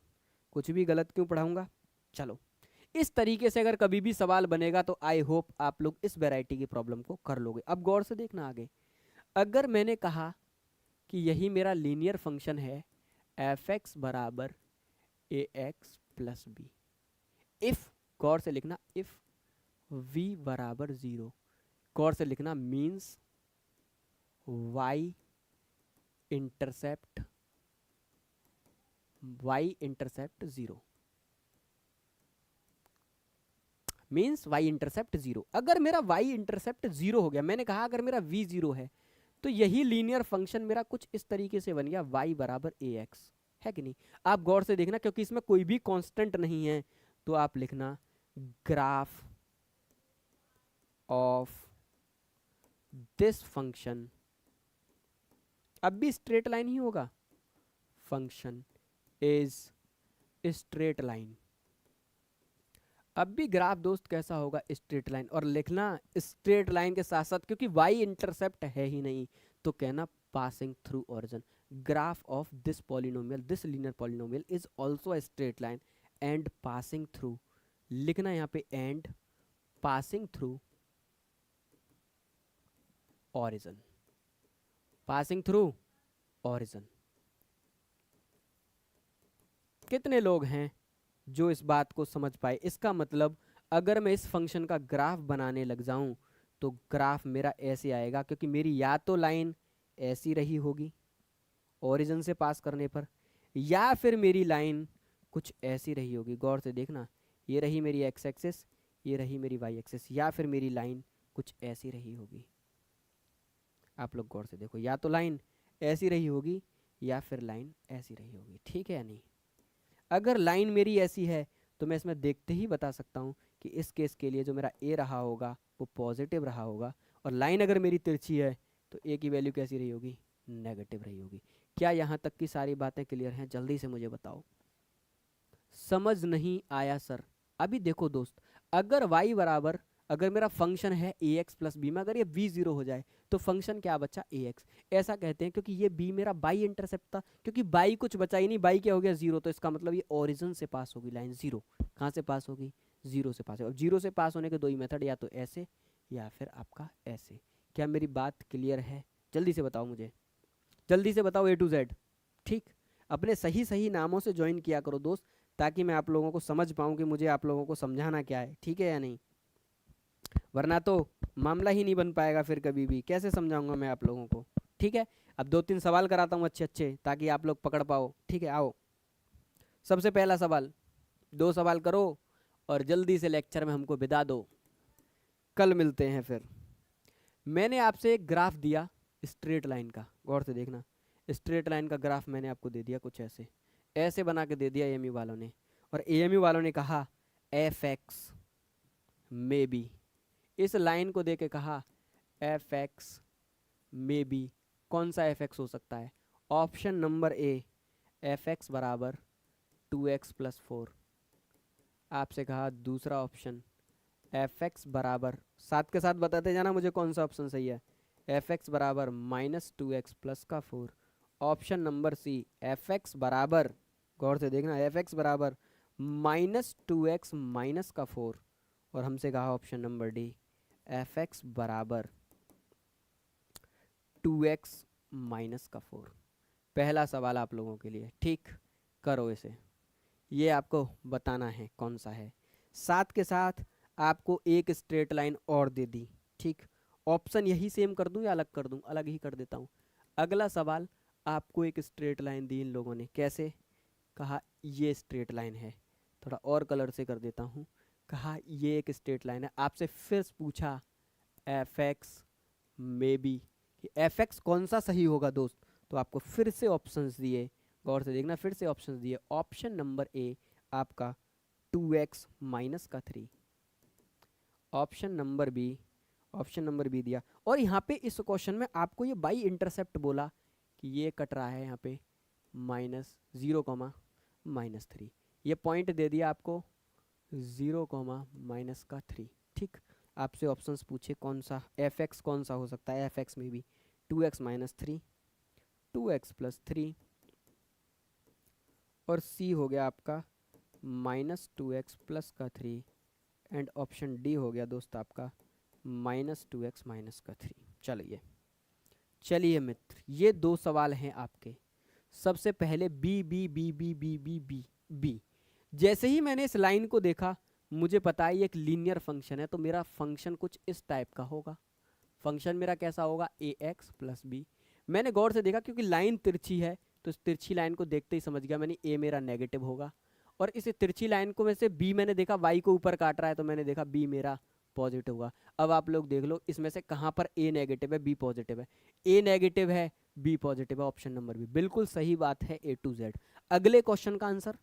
A: कुछ भी गलत क्यों पढ़ाऊँगा। चलो, इस तरीके से अगर कभी भी सवाल बनेगा तो आई होप आप लोग इस वैरायटी की प्रॉब्लम को कर लोगे। अब गौर से देखना आगे, अगर मैंने कहा कि यही मेरा लीनियर फंक्शन है एफ एक्स बराबर a x plus B, if, गौर से लिखना, इफ v बराबर 0, गौर से लिखना, means y intercept 0, means y intercept 0। अगर मेरा y इंटरसेप्ट 0 हो गया, मैंने कहा अगर मेरा v 0 है तो यही लीनियर फंक्शन मेरा कुछ इस तरीके से बन गया y बराबर ए एक्स, है कि नहीं। आप गौर से देखना, क्योंकि इसमें कोई भी कांस्टेंट नहीं है, तो आप लिखना ग्राफ ऑफ दिस फंक्शन, अब भी स्ट्रेट लाइन ही होगा, फंक्शन इज स्ट्रेट लाइन। अब भी ग्राफ दोस्त कैसा होगा, स्ट्रेट लाइन। और लिखना स्ट्रेट लाइन के साथ साथ, क्योंकि वाई इंटरसेप्ट है ही नहीं, तो कहना passing through origin. Graph of this polynomial, this linear polynomial is also a straight line and passing through, लिखना यहाँ पे and passing through origin, passing through origin. कितने लोग हैं जो इस बात को समझ पाए? इसका मतलब अगर मैं इस फंक्शन का ग्राफ बनाने लग जाऊं तो ग्राफ मेरा ऐसे आएगा, क्योंकि मेरी या तो लाइन ऐसी रही होगी ओरिजिन से पास करने पर, या फिर मेरी लाइन कुछ ऐसी रही होगी। गौर से देखना, ये रही मेरी एक्स एक्सिस, ये रही मेरी वाई एक्सिस, या फिर मेरी लाइन कुछ ऐसी रही होगी। आप लोग गौर से देखो, या तो लाइन ऐसी रही होगी या फिर लाइन ऐसी रही होगी, ठीक है या नहीं? अगर लाइन मेरी ऐसी है तो मैं इसमें देखते ही बता सकता हूँ कि इस केस के लिए जो मेरा ए रहा होगा वो पॉजिटिव रहा होगा, और लाइन अगर मेरी तिरछी है तो ए की वैल्यू कैसी रही होगी? नेगेटिव रही होगी। क्या यहाँ तक की सारी बातें क्लियर हैं? जल्दी से मुझे बताओ। समझ नहीं आया सर? अभी देखो दोस्त, अगर y बराबर, अगर मेरा फंक्शन है ए एक्स प्लस बी में, अगर ये v जीरो हो जाए तो फंक्शन क्या बचा? ए एक्स। ऐसा कहते हैं क्योंकि ये b मेरा बाई इंटरसेप्ट था, क्योंकि बाई कुछ बचा ही नहीं, बाई क्या हो गया? जीरो। तो इसका मतलब ये ओरिजिन से पास होगी लाइन, जीरो। कहाँ से पास होगी? जीरो से पास होगी। अब जीरो से पास होने के दो ही मेथड, या तो ऐसे या फिर आपका ऐसे। क्या मेरी बात क्लियर है? जल्दी से बताओ मुझे, जल्दी से बताओ, ए टू जेड। ठीक, अपने सही सही नामों से ज्वाइन किया करो दोस्त, ताकि मैं आप लोगों को समझ पाऊँ कि मुझे आप लोगों को समझाना क्या है, ठीक है या नहीं? वरना तो मामला ही नहीं बन पाएगा फिर कभी भी, कैसे समझाऊंगा मैं आप लोगों को? ठीक है, अब दो तीन सवाल कराता हूँ अच्छे अच्छे, ताकि आप लोग पकड़ पाओ। ठीक है, आओ। सबसे पहला सवाल, दो सवाल करो और जल्दी से लेक्चर में हमको विदा दो, कल मिलते हैं फिर। मैंने आपसे एक ग्राफ दिया स्ट्रेट लाइन का, गौर से देखना। स्ट्रेट लाइन का ग्राफ मैंने आपको दे दिया कुछ ऐसे, ऐसे बना के दे दिया एएमयू वालों ने, और एएमयू वालों ने कहा एफ एक्स मे बी, इस लाइन को दे के कहा एफ एक्स मे बी, कौन सा एफ एक्स हो सकता है? ऑप्शन नंबर ए, एफ एक्स बराबर 2x प्लस 4। आपसे कहा दूसरा ऑप्शन, एफ एक्स बराबर, साथ के साथ बताते जाना मुझे कौन सा ऑप्शन सही है, एफ एक्स बराबर माइनस 2x प्लस का 4। Option number C, f x बराबर, गौर से देखना, एफ एक्स बराबर माइनस 2x माइनस का 4। और हमसे कहा option number D, f x बराबर 2x माइनस का 4। पहला सवाल आप लोगों के लिए, ठीक, करो इसे, ये आपको बताना है कौन सा है। साथ के साथ आपको एक स्ट्रेट लाइन और दे दी, ठीक। ऑप्शन यही सेम कर दूं या अलग कर दूं? अलग ही कर देता हूं। अगला सवाल, आपको एक स्ट्रेट लाइन दी इन लोगों ने, कैसे? कहा ये स्ट्रेट लाइन है, थोड़ा और कलर से कर देता हूं, कहा ये एक स्ट्रेट लाइन है। आपसे फिर पूछा F x may be, F x कौन सा सही होगा दोस्त? तो आपको फिर से ऑप्शंस दिए, गौर से देखना, फिर से ऑप्शंस दिए। ऑप्शन नंबर ए आपका 2x माइनस का 3। Option number B, option number B दिया। और यहाँ पे इस क्वेश्चन में आपको ये बाई इंटरसेप्ट बोला कि ये कट रहा है यहाँ पे माइनस 0, -3। ये पॉइंट दे दिया आपको 0, माइनस का 3, ठीक। आपसे ऑप्शंस पूछे कौन सा एफ एक्स कौन सा हो सकता है? एफ एक्स में भी 2x माइनस 3, 2x प्लस 3, और सी हो गया आपका -2x प्लस का 3, एंड ऑप्शन डी हो गया दोस्त आपका -2x माइनस का 3। चलिए चलिए मित्र, ये दो सवाल हैं आपके। सबसे पहले B B B B B B B B, जैसे ही मैंने इस लाइन को देखा मुझे पता है ये एक लीनियर फंक्शन है, तो मेरा फंक्शन कुछ इस टाइप का होगा। फंक्शन मेरा कैसा होगा? ए एक्स प्लस बी। मैंने गौर से देखा क्योंकि लाइन तिरछी है, तो इस तिरछी लाइन को देखते ही समझ गया मैंने ए मेरा नेगेटिव होगा, और इस तिरछी लाइन को में से बी मैंने देखा वाई को ऊपर काट रहा है, तो मैंने देखा बी मेरा पॉजिटिव होगा। अब आप लोग देख लो इसमें से कहाँ पर ए नेगेटिव है, बी पॉजिटिव है। ए नेगेटिव है, बी पॉजिटिव है, ऑप्शन नंबर बी। बिल्कुल सही बात है, ए टू जेड। अगले क्वेश्चन का आंसर,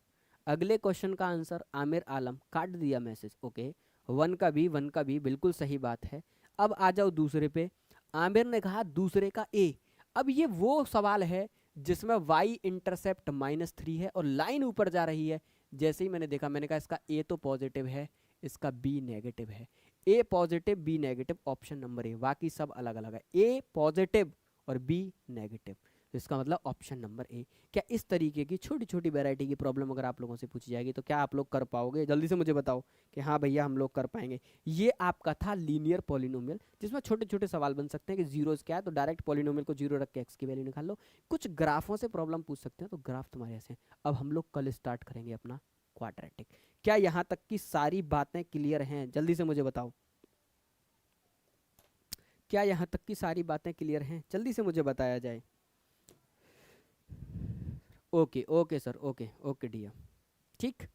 A: अगले क्वेश्चन का आंसर आमिर आलम, काट दिया मैसेज, ओके। 1 का बी, 1 का बी, बिल्कुल सही बात है। अब आ जाओ दूसरे पे, आमिर ने कहा दूसरे का ए। अब ये वो सवाल है जिसमें y इंटरसेप्ट -3 है और लाइन ऊपर जा रही है। जैसे ही मैंने देखा मैंने कहा इसका ए तो पॉजिटिव है, इसका बी नेगेटिव है। A positive, b negative, option number a, बाकी सब अलग अलग है। ए पॉजिटिव और बी नेगेटिव, तो इसका मतलब ऑप्शन नंबर ए। क्या इस तरीके की छोटी छोटी वैरायटी की प्रॉब्लम अगर आप लोगों से पूछी जाएगी तो क्या आप लोग कर पाओगे? जल्दी से मुझे बताओ कि हाँ भैया हम लोग कर पाएंगे। ये आपका था लीनियर पॉलिनोमियल, जिसमें छोटे छोटे सवाल बन सकते हैं कि जीरोस क्या है, तो डायरेक्ट पॉलिनोमियल को जीरो रख के एक्स की वैल्यू निकाल लो। कुछ ग्राफों से प्रॉब्लम पूछ सकते हैं, तो ग्राफ तुम्हारे ऐसे हैं। अब हम लोग कल स्टार्ट करेंगे अपना क्वाड्रेटिक। क्या यहाँ तक की सारी बातें क्लियर हैं? जल्दी से मुझे बताओ, क्या यहाँ तक की सारी बातें क्लियर हैं? जल्दी से मुझे बताया जाए। Okay okay sir, okay okay dear, ठीक।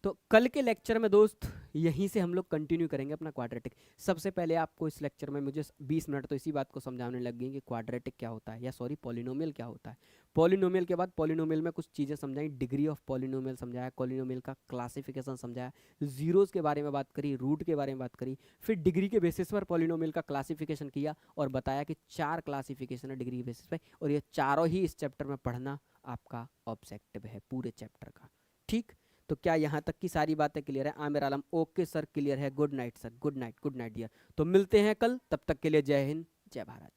A: तो कल के लेक्चर में दोस्त यहीं से हम लोग कंटिन्यू करेंगे अपना क्वाड्रेटिक। सबसे पहले आपको इस लेक्चर में मुझे 20 मिनट तो इसी बात को समझाने लग गई कि क्वाड्रेटिक क्या होता है, या सॉरी पॉलिनोमियल क्या होता है। पॉलिनोमियल के बाद पॉलिनोमियल में कुछ चीज़ें समझाई, डिग्री ऑफ पॉलिनोमियल समझाया, पॉलिनोमियल का क्लासिफिकेशन समझाया, जीरोस के बारे में बात करी, रूट के बारे में बात करी, फिर डिग्री के बेसिस पर पॉलिनोमियल का क्लासिफिकेशन किया और बताया कि 4 क्लासिफिकेशन है डिग्री के बेसिस पे, और ये चारों ही इस चैप्टर में पढ़ना आपका ऑब्जेक्टिव है पूरे चैप्टर का, ठीक। तो क्या यहाँ तक की सारी बातें क्लियर है? Aamir Alam okay sir clear है, good night sir, good night dear. तो मिलते हैं कल, तब तक के लिए जय हिंद जय भारत।